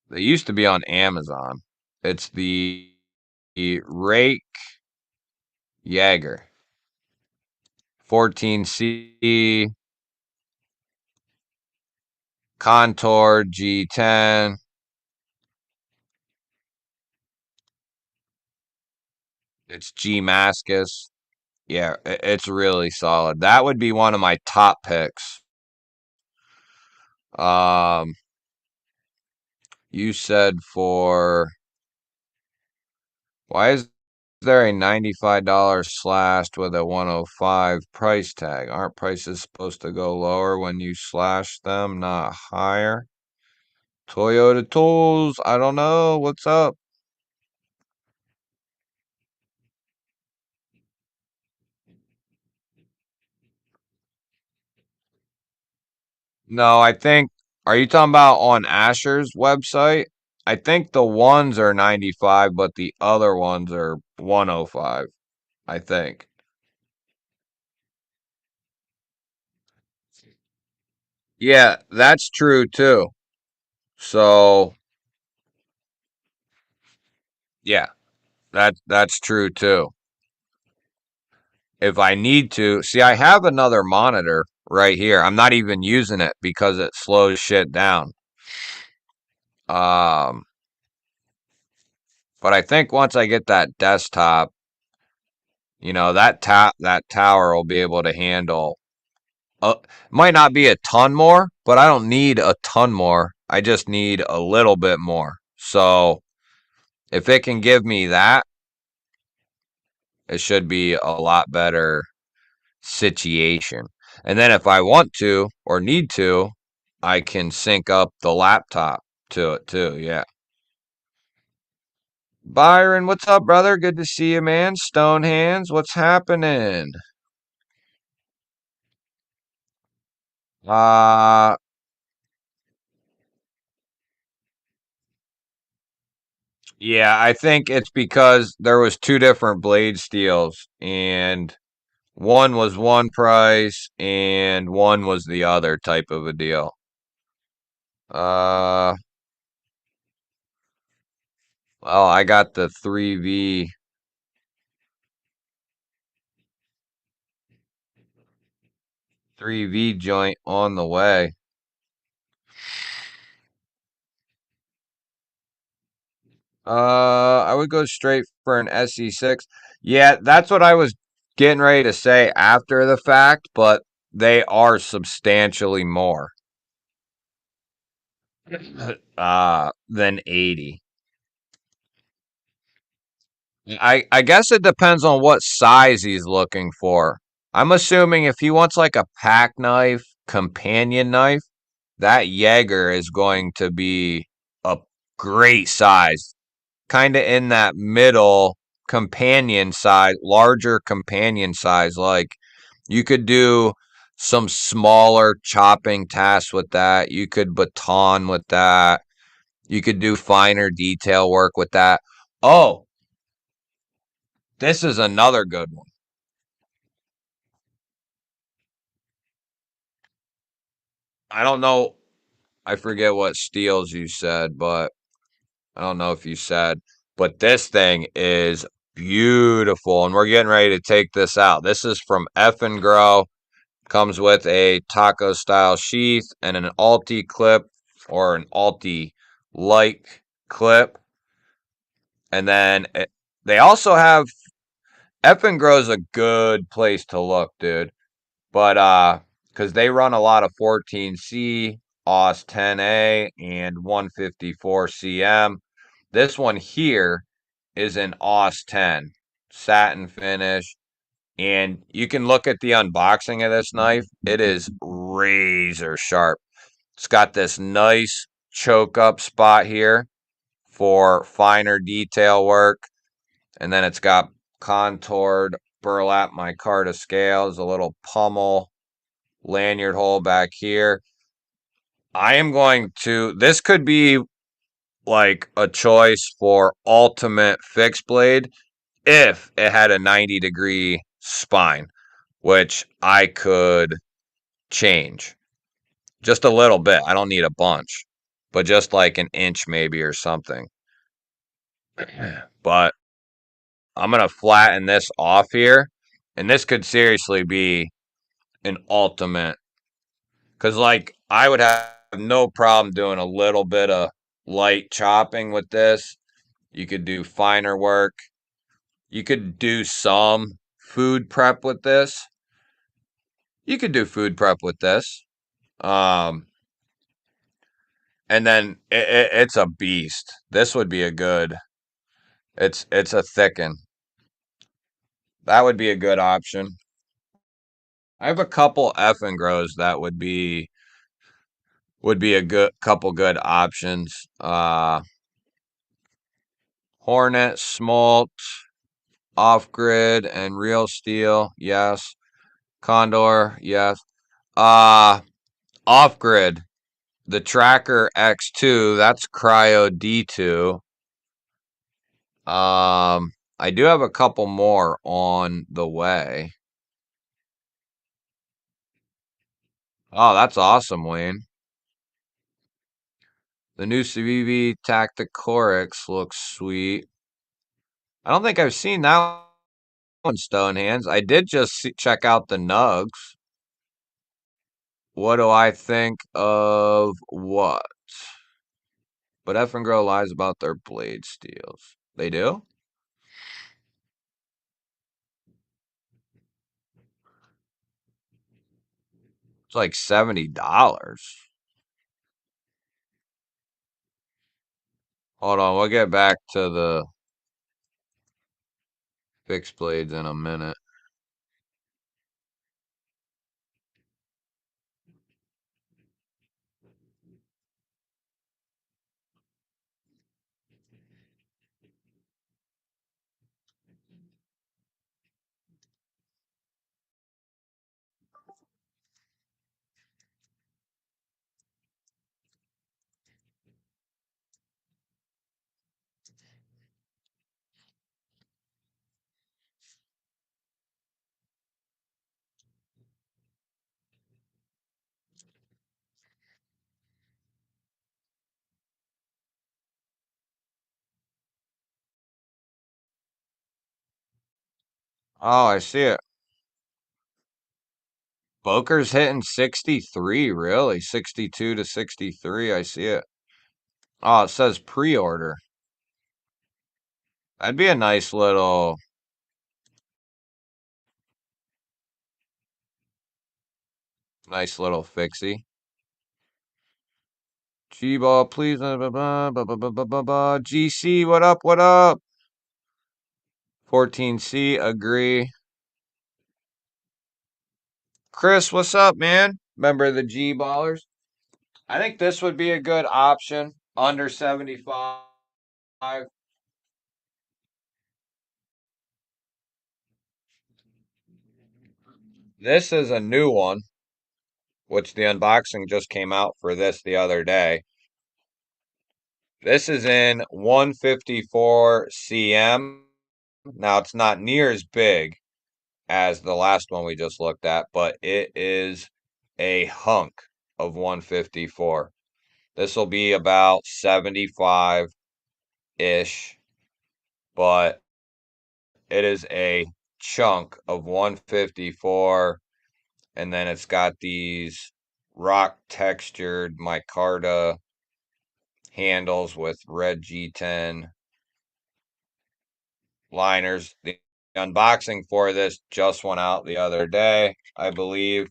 They used to be on Amazon. It's the Rake Jaeger 14C Contour G10. It's G Mascus. Yeah, it's really solid. That would be one of my top picks. Um, you said for why is there a $95 slashed with a 105 price tag? Aren't prices supposed to go lower when you slash them, not higher? Toyota Tools, I don't know. What's up? No, I think, are you talking about on Asher's website? I think the ones are 95, but the other ones are 105, I think. Yeah, that's true too. So, yeah, that's true too. If I need to, see, I have another monitor right here. I'm not even using it because it slows shit down. Um, but I think once I get that desktop, that tower will be able to handle. Might not be a ton more, but I don't need a ton more. I just need a little bit more. So if it can give me that, it should be a lot better situation. And then if I want to or need to, I can sync up the laptop to it too. Yeah. Byron, what's up, brother? Good to see you, man. Stone hands, what's happening? Uh yeah, I think it's because there was two different blade steels and one was one price and one was the other type of a deal. Uh well, I got the 3V joint on the way. I would go straight for an SE6. Yeah, that's what I was getting ready to say after the fact, but they are substantially more than 80. I guess it depends on what size he's looking for. I'm assuming if he wants like a pack knife, companion knife, that Jaeger is going to be a great size, kind of in that middle companion size, larger companion size. Like you could do some smaller chopping tasks with that. You could baton with that. You could do finer detail work with that. Oh, this is another good one. I don't know. I forget what steels you said, but I don't know if you said, but this thing is beautiful, and we're getting ready to take this out. This is from F and Grow. Comes with a taco style sheath and an Alti clip or an Alti like clip, and then they also have F and Grow's a good place to look, dude. But because they run a lot of 14C, AUS 10A, and 154 CM. This one here is an AUS 10 satin finish, and you can look at the unboxing of this knife. It is razor sharp. It's got this nice choke up spot here for finer detail work, and then it's got contoured burlap micarta scales, a little pummel lanyard hole back here. I am going to, this could be like a choice for ultimate fixed blade if it had a 90-degree spine, which I could change just a little bit. I don't need a bunch, but just like an inch maybe or something. But I'm going to flatten this off here, and this could seriously be an ultimate. Because, like, I would have no problem doing a little bit of light chopping with this. You could do finer work. You could do some food prep with this. You could do food prep with this. Um, And then it's a beast. This would be a good. It's a thicken. That would be a good option. I have a couple F and grows that would be a good couple good options. Hornet, Smolt, Off Grid, and Real Steel. Yes. Condor. Yes. Uh Off Grid. The Tracker X2. That's Cryo D2. I do have a couple more on the way. Oh, that's awesome, Wayne. The new CVV Tacticorics looks sweet. I don't think I've seen that one, Stonehands. I did just check out the Nugs. What do I think of what? But F and Grow lies about their blade steels. They do? It's like $70. Hold on, we'll get back to the fixed blades in a minute. Oh, I see it. Boker's hitting 63, really. 62 to 63. I see it. Oh, it says pre-order. That'd be a nice little fixie. G-ball, please. GC, what up? What up? 14C, agree. Chris, what's up, man? Member of the G Ballers. I think this would be a good option. Under 75. This is a new one, which the unboxing just came out for this the other day. This is in 154 cm. Now, it's not near as big as the last one we just looked at, but it is a hunk of 154. This will be about 75-ish, but it is a chunk of 154, and then it's got these rock textured micarta handles with red G10 liners. The unboxing for this just went out the other day, I believe.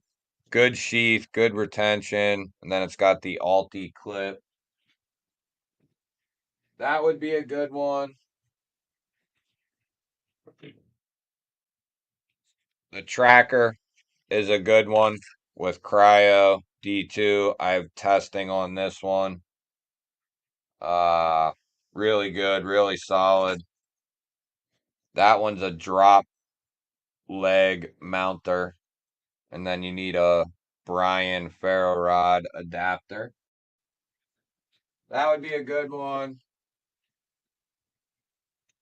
Good sheath, good retention, and then it's got the Alti clip. That would be a good one. The Tracker is a good one with Cryo D2. I have testing on this one. Uh, really good, really solid. That one's a drop leg mounter, and then you need a Brian ferro rod adapter. That would be a good one,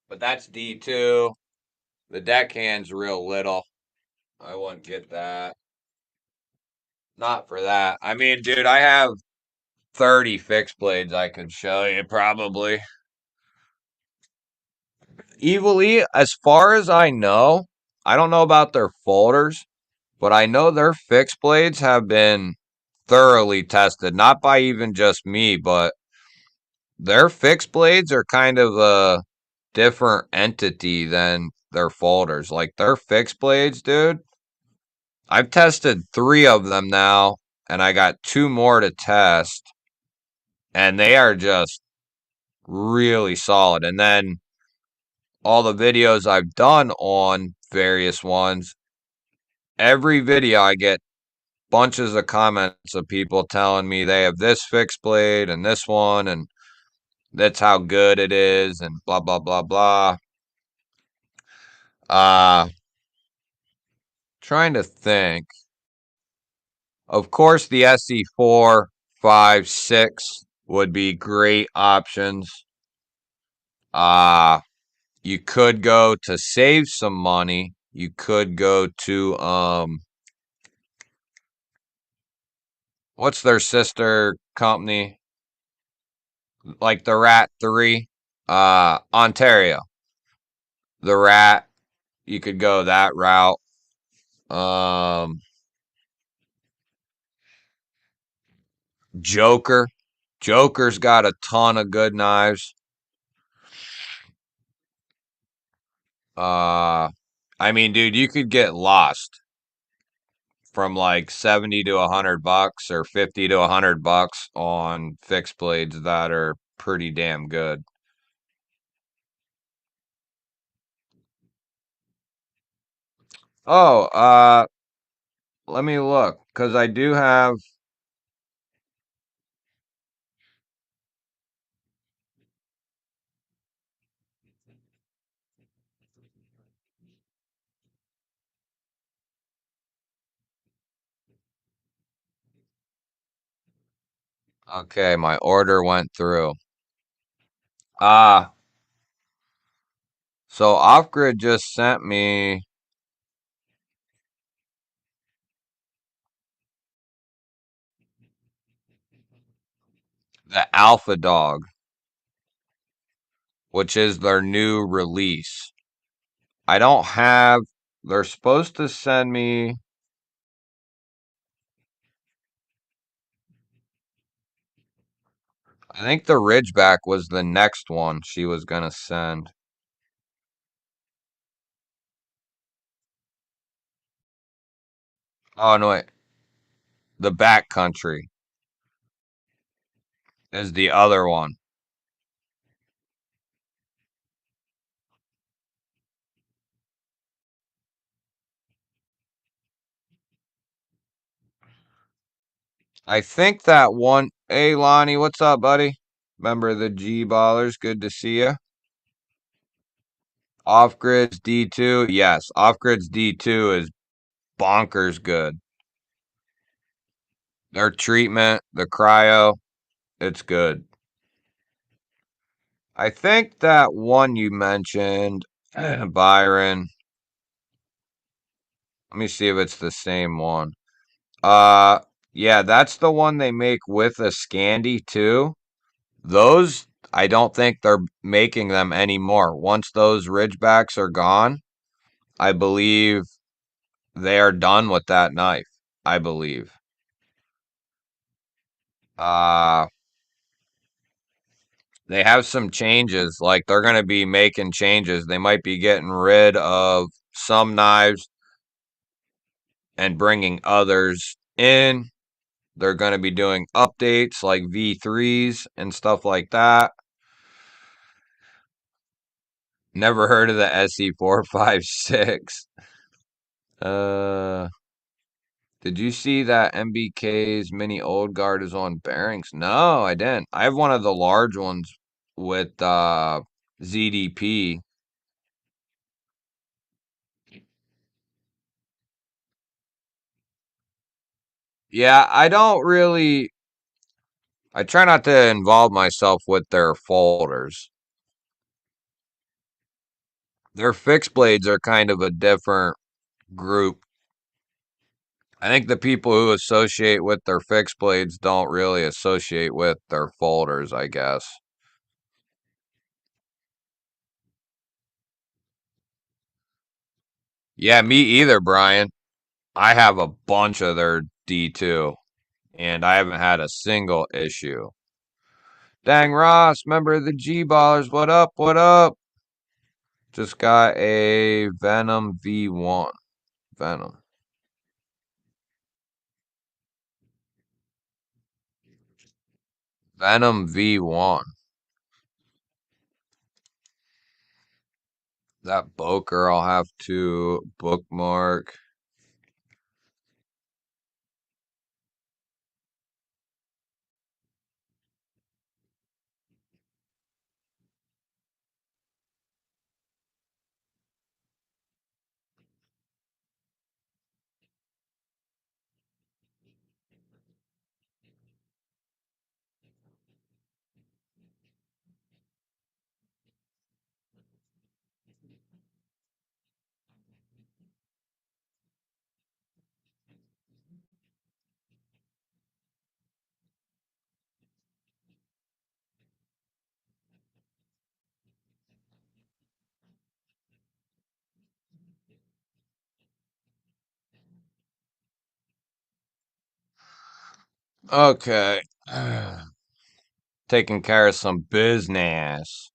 but that's D2. The deckhand's real little. I wouldn't get that. Not for that. I mean, dude, I have 30 fixed blades I could show you probably. Evilly, as far as I don't know about their folders, but I know their fixed blades have been thoroughly tested, not by even just me, but their fixed blades are kind of a different entity than their folders. Like their fixed blades, dude, I've tested 3 of them now, and I got 2 more to test. and they are just really solid. And then all the videos I've done on various ones, every video I get bunches of comments of people telling me they have this fixed blade and this one, and that's how good it is, and blah, blah, blah, blah. Uh, Trying to think. Of course, the SE4, 5, 6 would be great options. You could go to save some money. You could go to what's their sister company? Like the Rat 3, Ontario. The Rat, you could go that route. Joker. Joker's got a ton of good knives. I mean, dude, you could get lost from like 70 to $100 or 50 to $100 on fixed blades that are pretty damn good. Oh, let me look, because I do have okay, my order went through. Ah, so Offgrid just sent me the Alpha Dog, which is their new release. I don't have, they're supposed to send me, I think the Ridgeback was the next one she was going to send. Oh, no, wait. The Backcountry is the other one. I think that one. Hey, Lonnie, what's up, buddy? Member of the G Ballers. Good to see you. Off Grid's D2. Yes, Off Grid's D2 is bonkers good. Their treatment, the cryo, it's good. I think that one you mentioned, Byron. Let me see if it's the same one. Uh, yeah, that's the one they make with a Scandi too. Those, I don't think they're making them anymore. Once those Ridgebacks are gone, I believe they are done with that knife. I believe. Uh, they have some changes. Like they're going to be making changes. They might be getting rid of some knives and bringing others in. They're going to be doing updates like V3s and stuff like that. Never heard of the SE456. Uh, did you see that MBK's mini old guard is on bearings? No, I didn't. I have one of the large ones with ZDP. Yeah, I don't really. I try not to involve myself with their folders. Their fixed blades are kind of a different group. I think the people who associate with their fixed blades don't really associate with their folders, I guess. Yeah, me either, Brian. I have a bunch of their D2, and I haven't had a single issue. Dang Ross, member of the G Ballers, what up? What up? Just got a Venom V1. Venom. Venom V1. That Boker I'll have to bookmark. Okay. Taking care of some business.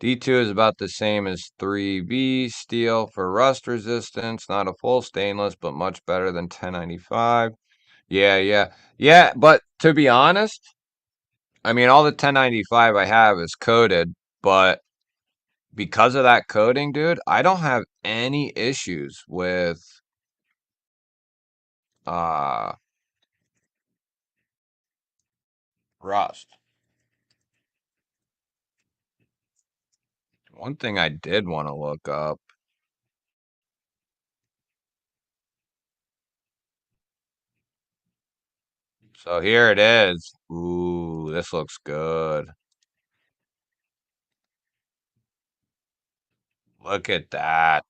D2 is about the same as 3B steel for rust resistance. Not a full stainless, but much better than 1095. Yeah. But to be honest, I mean, all the 1095 I have is coated, but because of that coating, dude, I don't have any issues with uh rust. One thing I did want to look up. So here it is. Ooh, this looks good. Look at that.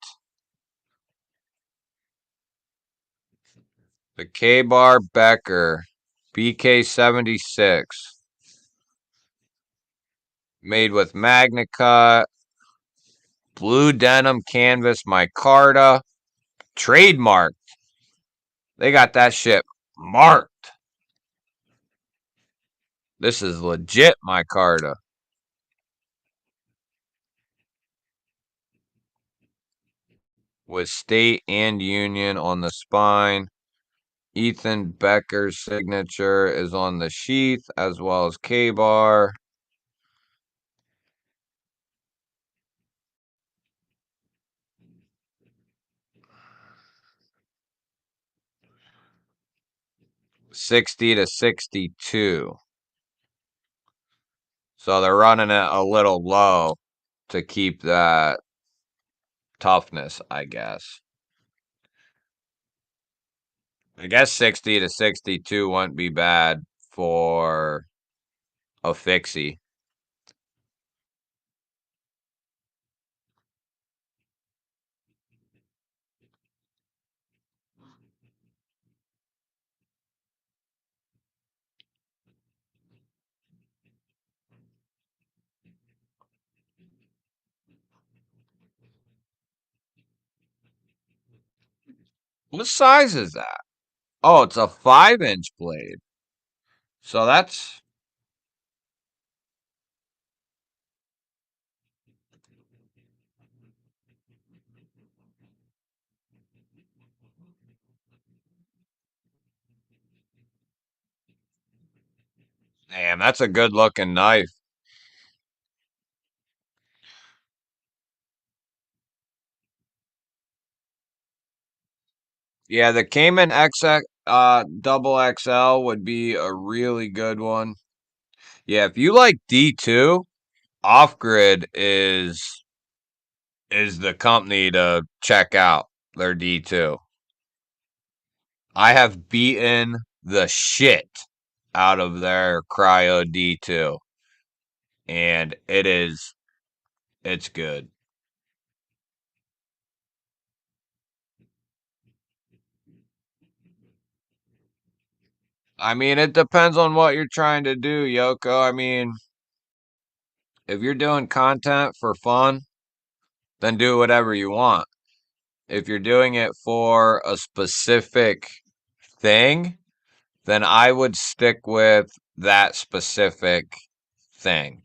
The K-Bar Becker BK76. Made with MagnaCut. Blue denim canvas micarta. Trademarked. They got that shit marked. This is legit micarta. With state and union on the spine. Ethan Becker's signature is on the sheath as well as K-Bar. $60 to $62. So they're running it a little low to keep that toughness, I guess. I guess 60 to 62 wouldn't be bad for a fixie. What size is that? Oh, it's a 5-inch blade. So that's... Damn, that's a good looking knife. Yeah, the Cayman XX double XL would be a really good one. Yeah, if you like D2, Off Grid is the company to check out. Their D2. I have beaten the shit out of their Cryo D2, and it's good. I mean, it depends on what you're trying to do, Yoko. I mean, if you're doing content for fun, then do whatever you want. If you're doing it for a specific thing, then I would stick with that specific thing.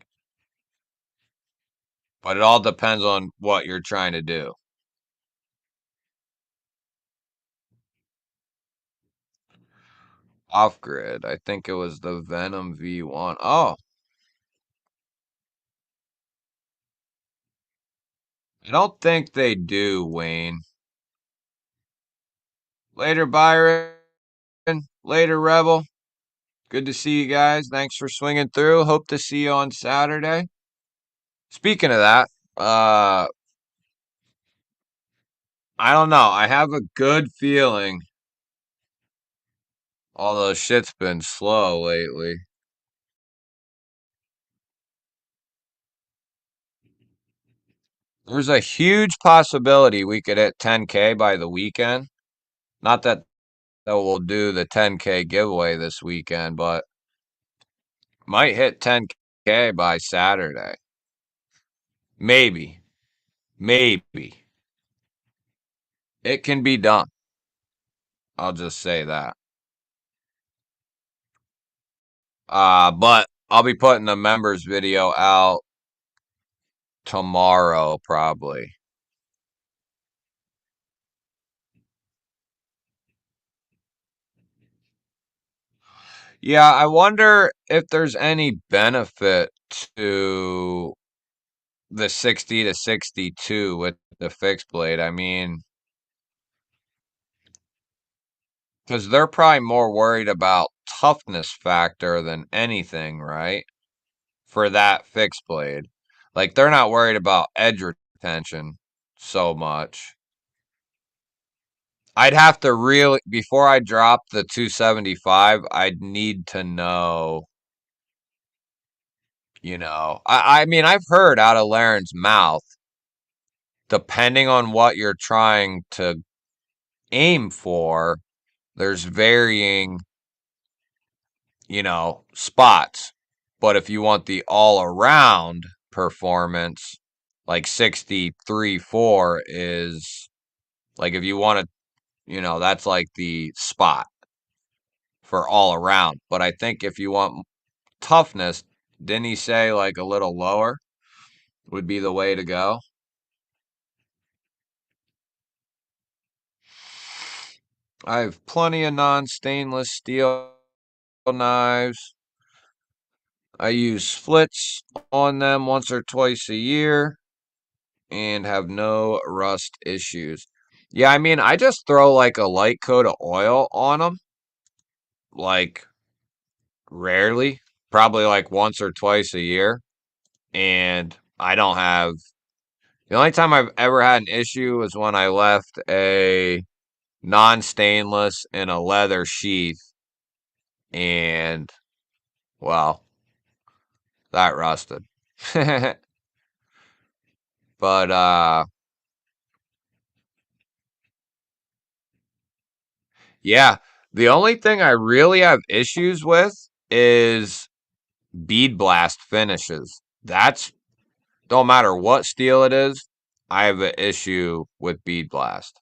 But it all depends on what you're trying to do. Off grid. I think it was the Venom V1. Oh, I don't think they do, Wayne. Later, Byron. Later, Rebel. Good to see you guys. Thanks for swinging through. Hope to see you on Saturday. Speaking of that, I don't know. I have a good feeling, although shit's been slow lately. There's a huge possibility we could hit 10K by the weekend. Not that we'll do the 10K giveaway this weekend, but might hit 10K by Saturday. Maybe. Maybe. It can be done. I'll just say that. But I'll be putting the members video out tomorrow, probably. Yeah, I wonder if there's any benefit to the 60 to 62 with the fixed blade. I mean, because they're probably more worried about toughness factor than anything, right? For that fixed blade. Like, they're not worried about edge retention so much. I'd have to really, before I drop the 275, I'd need to know, I mean, I've heard out of Laren's mouth, depending on what you're trying to aim for, there's varying, spots. But if you want the all around performance, like 63.4 is like, if you want to, that's like the spot for all around. But I think if you want toughness, didn't he say like a little lower would be the way to go? I have plenty of non-stainless steel knives. I use splits on them once or twice a year and have no rust issues. Yeah, I mean, I just throw like a light coat of oil on them, like rarely, probably like once or twice a year. And I don't have, the only time I've ever had an issue was when I left a non stainless in a leather sheath. And, well, that rusted. But, yeah, the only thing I really have issues with is bead blast finishes. That's don't matter what steel it is, I have an issue with bead blast.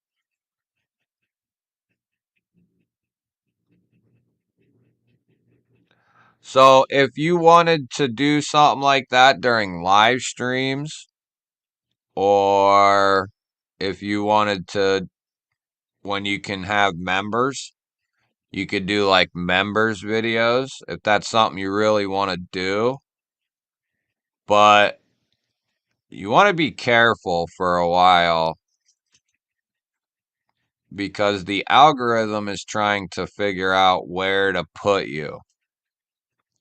So if you wanted to do something like that during live streams, or if you wanted to, when you can have members, you could do like members videos if that's something you really want to do. But you want to be careful for a while because the algorithm is trying to figure out where to put you.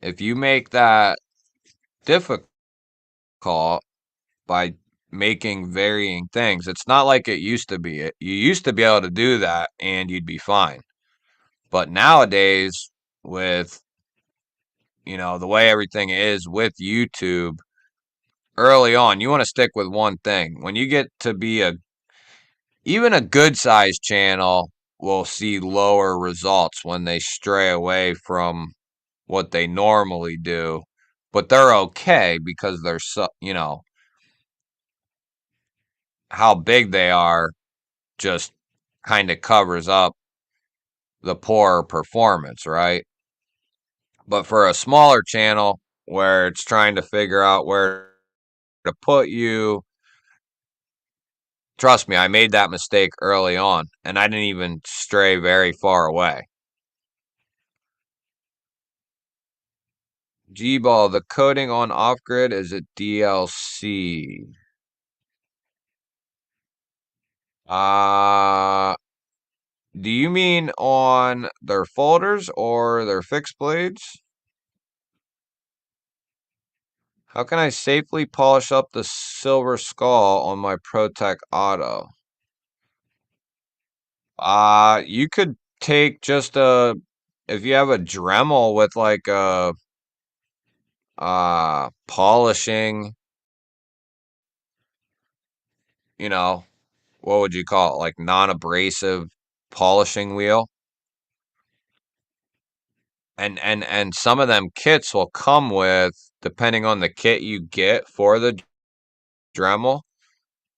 If you make that difficult by making varying things, it's not like it used to be. You used to be able to do that and you'd be fine. But nowadays, with the way everything is with YouTube, early on, you want to stick with one thing. When you get to be even a good sized channel will see lower results when they stray away from what they normally do, but they're okay because they're how big they are just kind of covers up the poorer performance, right? But for a smaller channel where it's trying to figure out where to put you, trust me, I made that mistake early on and I didn't even stray very far away. GBALL, the coating on off-grid is a DLC. Uh, do you mean on their folders or their fixed blades? How can I safely polish up the silver skull on my ProTech Auto? You could take just if you have a Dremel with like a polishing, you know, what would you call it? Like non-abrasive polishing wheel. And some of them kits will come with, depending on the kit you get for the Dremel,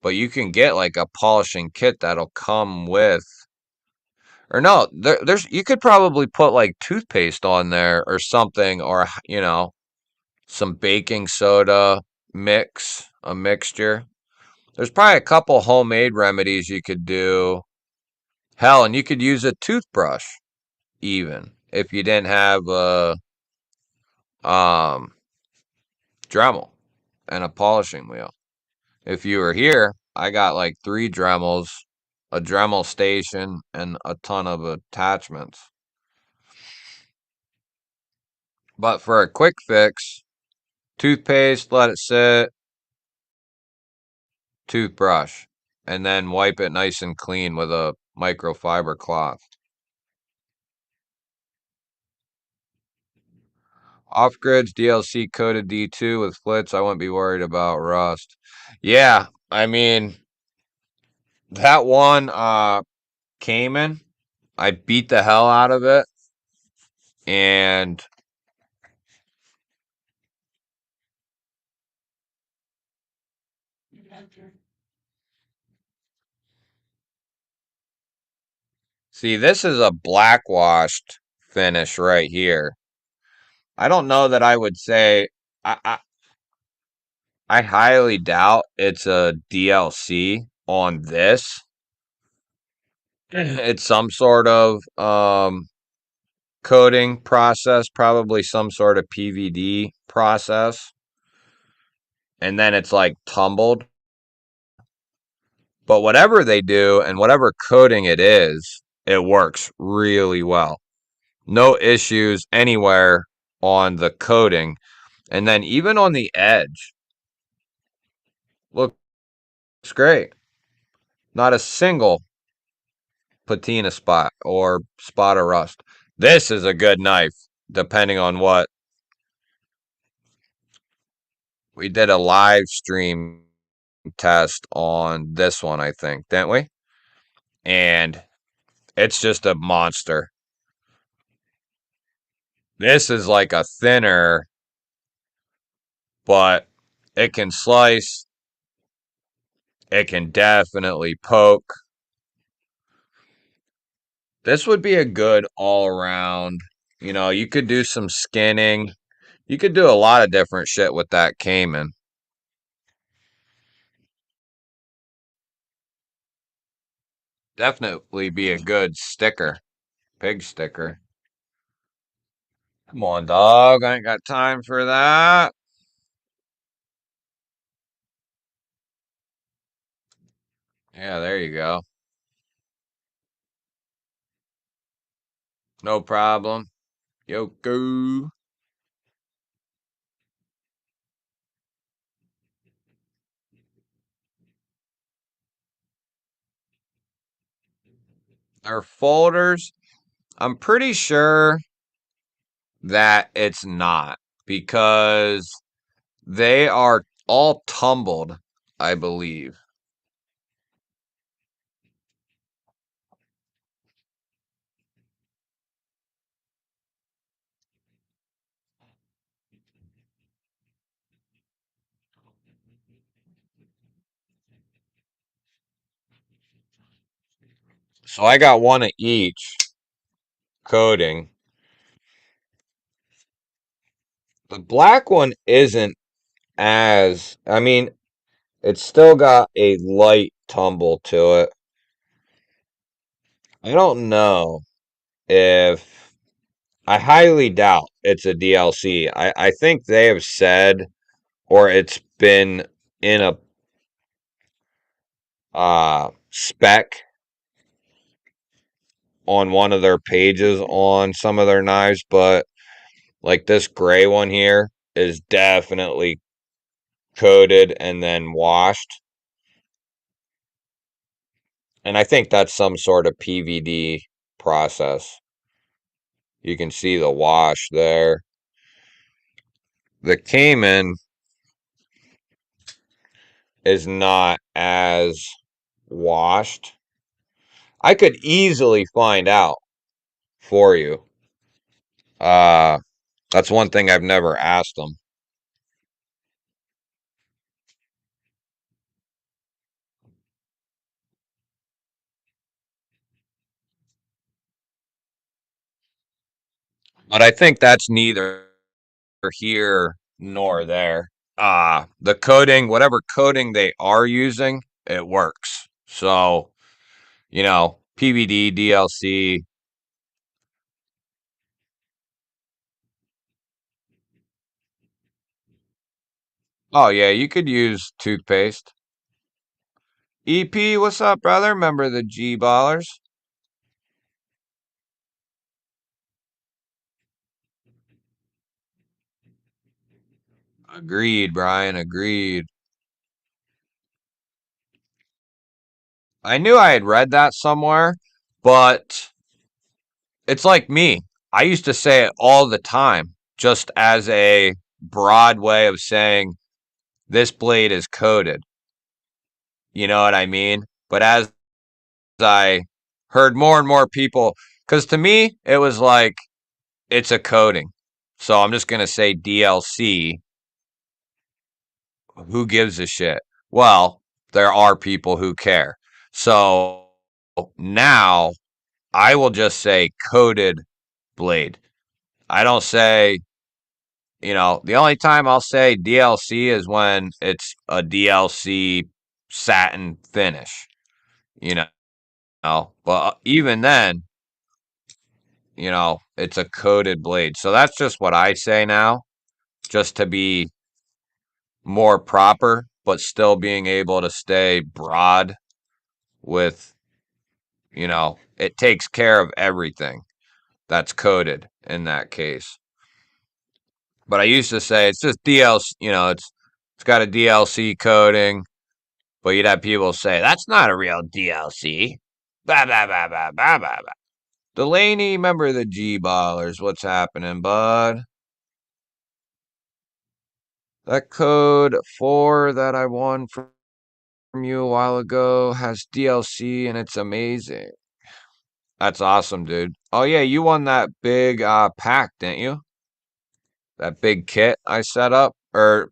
but you can get like a polishing kit that'll come with, or no, there's you could probably put like toothpaste on there or something, or some baking soda a mixture. There's probably a couple homemade remedies you could do. Hell, and you could use a toothbrush even if you didn't have a um Dremel and a polishing wheel. If you were here, I got like 3 Dremels, a Dremel station, and a ton of attachments. But for a quick fix, toothpaste, let it sit, toothbrush, and then wipe it nice and clean with a microfiber cloth. Off-grids DLC coated D2 with flits. I wouldn't be worried about rust. Yeah, I mean, that one came in. I beat the hell out of it. And see, this is a black washed finish right here. I don't know that I would say I highly doubt it's a DLC on this. It's some sort of coating process, probably some sort of PVD process, and then it's like tumbled. But whatever they do and whatever coating it is, it works really well. No issues anywhere on the coating. And then even on the edge, looks great. Not a single patina spot or spot of rust. This is a good knife, depending on what. We did a live stream test on this one, I think, didn't we? And it's just a monster. This is like a thinner, but it can slice. It can definitely poke. This would be a good all around. You could do some skinning. You could do a lot of different shit with that Cayman. Definitely be a good sticker. Pig sticker. Come on, dog. I ain't got time for that. Yeah, there you go. No problem. Yoko. Our folders, I'm pretty sure that it's not because they are all tumbled, I believe. So I got one of each coating. The black one isn't as, I mean, it's still got a light tumble to it. I don't know if I highly doubt it's a DLC. I think they have said, or it's been in a spec on one of their pages on some of their knives, but like this gray one here is definitely coated and then washed. And I think that's some sort of PVD process. You can see the wash there. The Cayman is not as washed. I could easily find out for you. Uh, that's one thing I've never asked them. But I think that's neither here nor there. The coating, whatever coating they are using, it works. So, PVD, DLC. Oh, yeah, you could use toothpaste. EP, what's up, brother? Remember the G Ballers? Agreed, Brian, agreed. I knew I had read that somewhere, but it's like me. I used to say it all the time, just as a broad way of saying this blade is coated. You know what I mean? But as I heard more and more people, because to me, it was like, it's a coating. So I'm just going to say DLC. Who gives a shit? Well, there are people who care. So now I will just say coated blade. I don't say, the only time I'll say DLC is when it's a DLC satin finish, you know. But even then, it's a coated blade. So that's just what I say now, just to be more proper, but still being able to stay broad with, it takes care of everything that's coated in that case. But I used to say it's just DLC, it's got a DLC coating, but you'd have people say that's not a real DLC. Blah blah blah blah blah blah blah. Delaney, remember the G ballers? What's happening, bud? That code 4 that I won from you a while ago has DLC and it's amazing. That's awesome, dude. Oh yeah, you won that big pack, didn't you? That big kit I set up? Or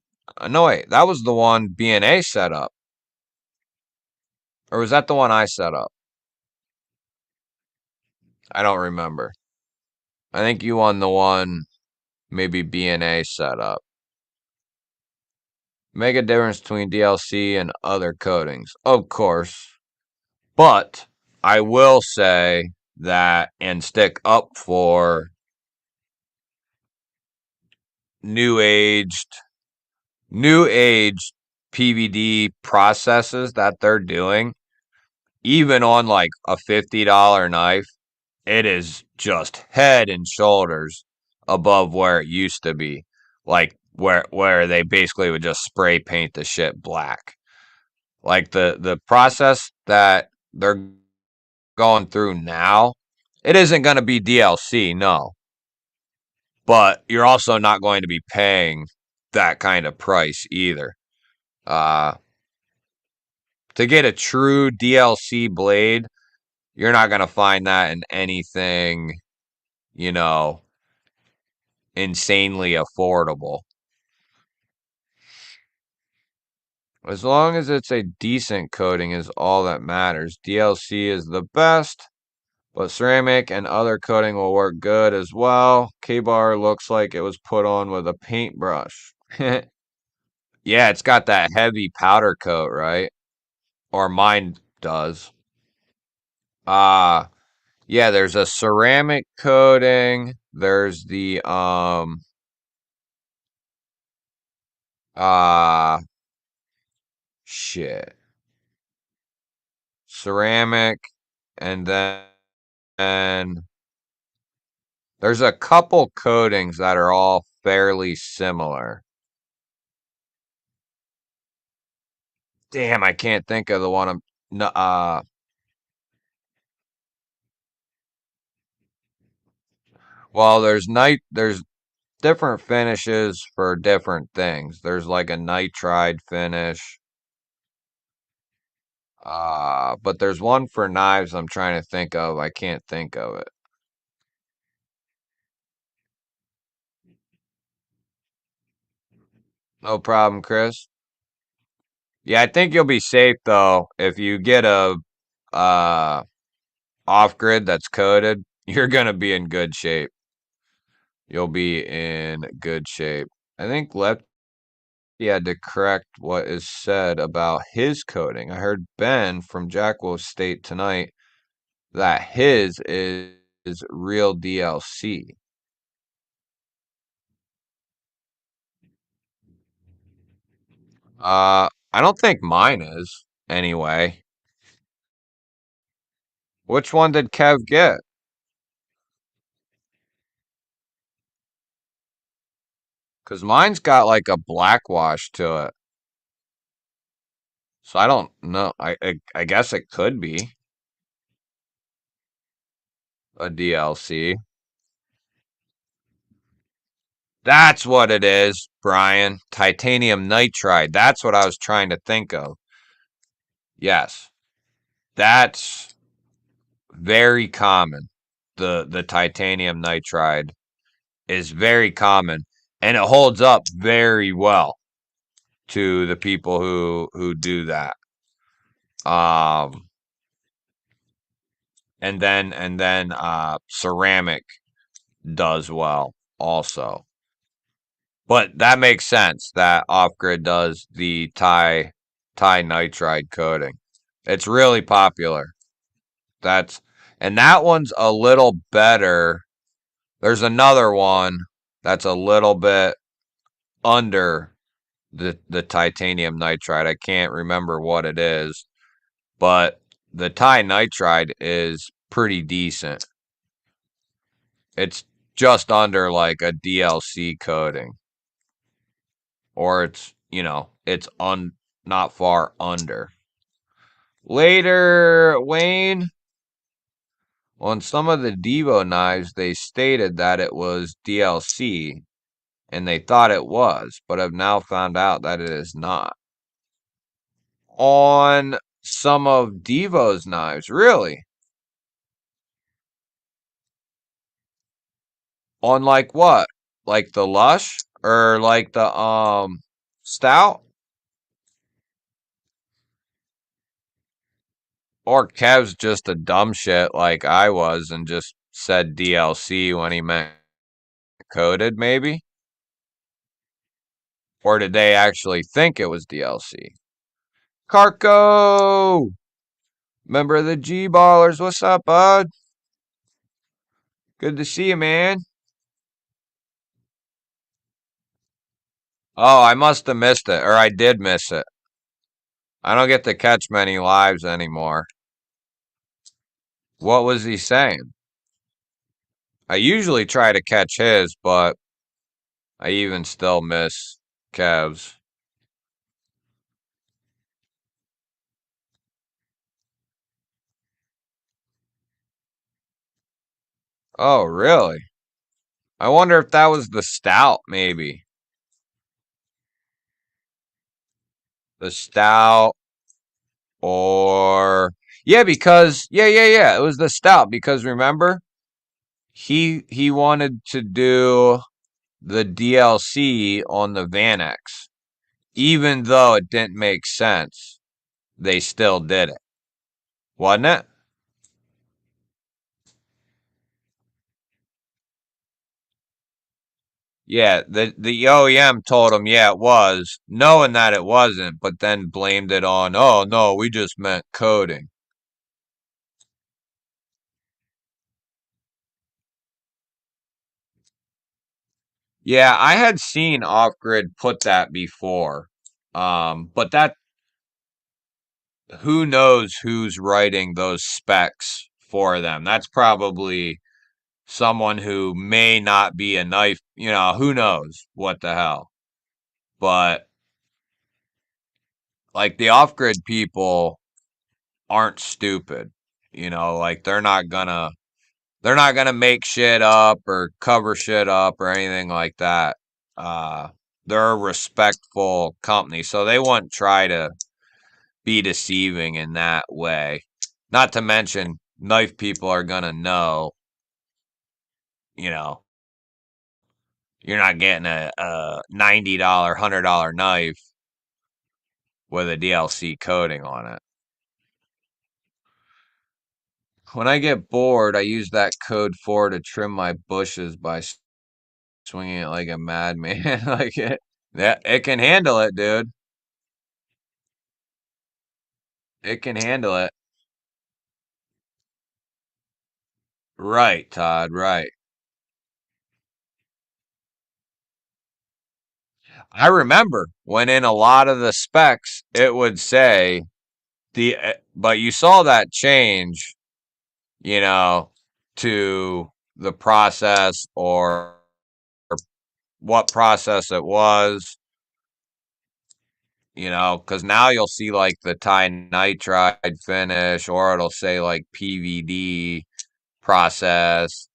no wait, that was the one BNA set up. Or was that the one I set up? I don't remember. I think you won the one maybe BNA set up. Make a difference between DLC and other coatings. Of course. But I will say that and stick up for new aged new age PVD processes that they're doing, even on like a $50 knife, it is just head and shoulders above where it used to be. Like where they basically would just spray paint the shit black. Like the process that they're going through now, it isn't going to be DLC, no. But you're also not going to be paying that kind of price either. Uh, to get a true DLC blade, you're not going to find that in anything, you know, insanely affordable. As long as it's a decent coating is all that matters. DLC is the best, but ceramic and other coating will work good as well. K-bar looks like it was put on with a paintbrush. Yeah, it's got that heavy powder coat, right? Or mine does. Uh Yeah, there's a ceramic coating. There's the uh shit. Ceramic, and then there's a couple coatings that are all fairly similar. Damn, I can't think of the one I'm no, well, there's different finishes for different things. There's like a nitride finish. But there's one for knives I'm trying to think of. I can't think of it. No problem, Chris. Yeah, I think you'll be safe though if you get a uh off grid that's coated. You're gonna be in good shape. You'll be in good shape. I think Lefty had to correct what is said about his coating. I heard Ben from Jackwolf State tonight that his is real DLC. I don't think mine is anyway. Which one did Kev get? Because mine's got like a black wash to it. So I don't know. I guess it could be a DLC. That's what it is, Brian. Titanium nitride. That's what I was trying to think of. Yes. That's very common. The titanium nitride is very common, and it holds up very well to the people who do that. Um and then ceramic does well also. But that makes sense that off grid does the tie nitride coating. It's really popular. That's and that one's a little better. There's another one that's a little bit under the titanium nitride. I can't remember what it is, but the tie nitride is pretty decent. It's just under like a DLC coating, or it's not far under. Later, Wayne, on some of the Devo knives, they stated that it was DLC, and they thought it was, but have now found out that it is not. On some of Devo's knives, really? On like what? Like the Lush or like the Stout? Or Kev's just a dumb shit like I was and just said DLC when he meant coded, maybe? Or did they actually think it was DLC? Carco! Member of the G Ballers, what's up, bud? Good to see you, man. Oh, I must have missed it, or I did miss it. I don't get to catch many lives anymore. What was he saying? I usually try to catch his, but I even still miss Kev's. Oh, really? I wonder if that was the Stout, maybe. The Stout or yeah, because yeah. It was the Stout because remember he wanted to do the DLC on the Vanex. Even though it didn't make sense, they still did it. Wasn't it? Yeah, the OEM told him, yeah, it was, knowing that it wasn't, but then blamed it on, oh no, we just meant coding. Yeah, I had seen Off Grid put that before. But that who knows who's writing those specs for them? That's probably someone who may not be a knife, who knows what the hell. But like the off grid people aren't stupid. Like they're not gonna make shit up or cover shit up or anything like that. Uh they're a respectful company, so they won't try to be deceiving in that way. Not to mention knife people are gonna know, you know, you're not getting a $90, $100 knife with a DLC coating on it. When I get bored, I use that code 4 to trim my bushes by swinging it like a madman. It can handle it, dude. It can handle it. Right, Todd, right. I remember when in a lot of the specs it would say but you saw that change, you know, to the process or what process it was, because now you'll see like the nitride finish, or it'll say like PVD process.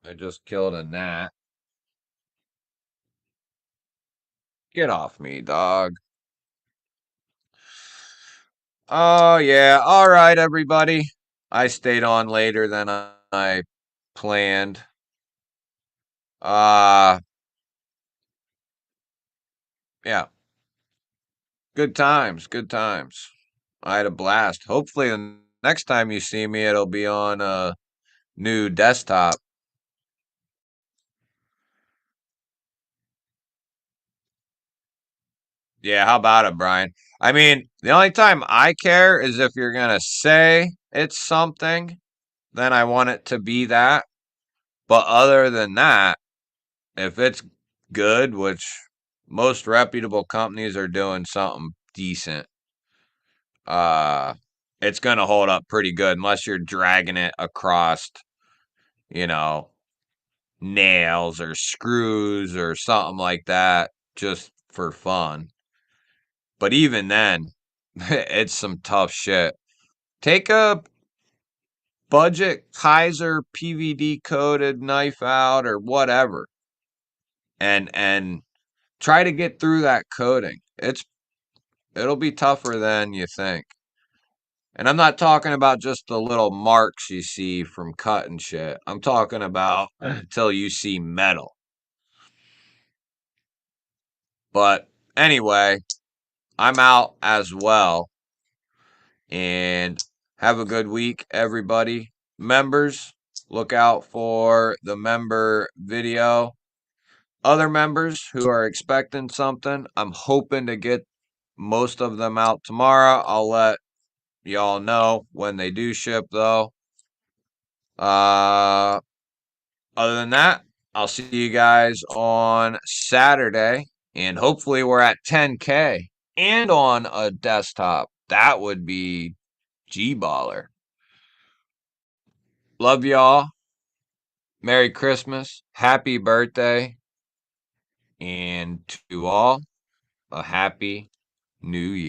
I just killed a gnat. Get off me, dog. Oh, yeah. All right, everybody. I stayed on later than I planned. Uh, yeah. Good times. Good times. I had a blast. Hopefully, the next time you see me, it'll be on a new desktop. Yeah, how about it, Brian? I mean, the only time I care is if you're going to say it's something, then I want it to be that. But other than that, if it's good, which most reputable companies are doing something decent, uh, it's going to hold up pretty good unless you're dragging it across, you know, nails or screws or something like that just for fun. But even then, it's some tough shit. Take a budget Kaiser PVD coated knife out or whatever, and try to get through that coating. It'll be tougher than you think. And I'm not talking about just the little marks you see from cutting shit. I'm talking about until you see metal. But anyway, I'm out as well. And have a good week, everybody. Members, look out for the member video. Other members who are expecting something, I'm hoping to get most of them out tomorrow. I'll let y'all know when they do ship, though. Uh, Other than that, I'll see you guys on Saturday, and hopefully we're at 10K and on a desktop. That would be G-baller. Love y'all. Merry Christmas. Happy birthday. And to all, a happy new year.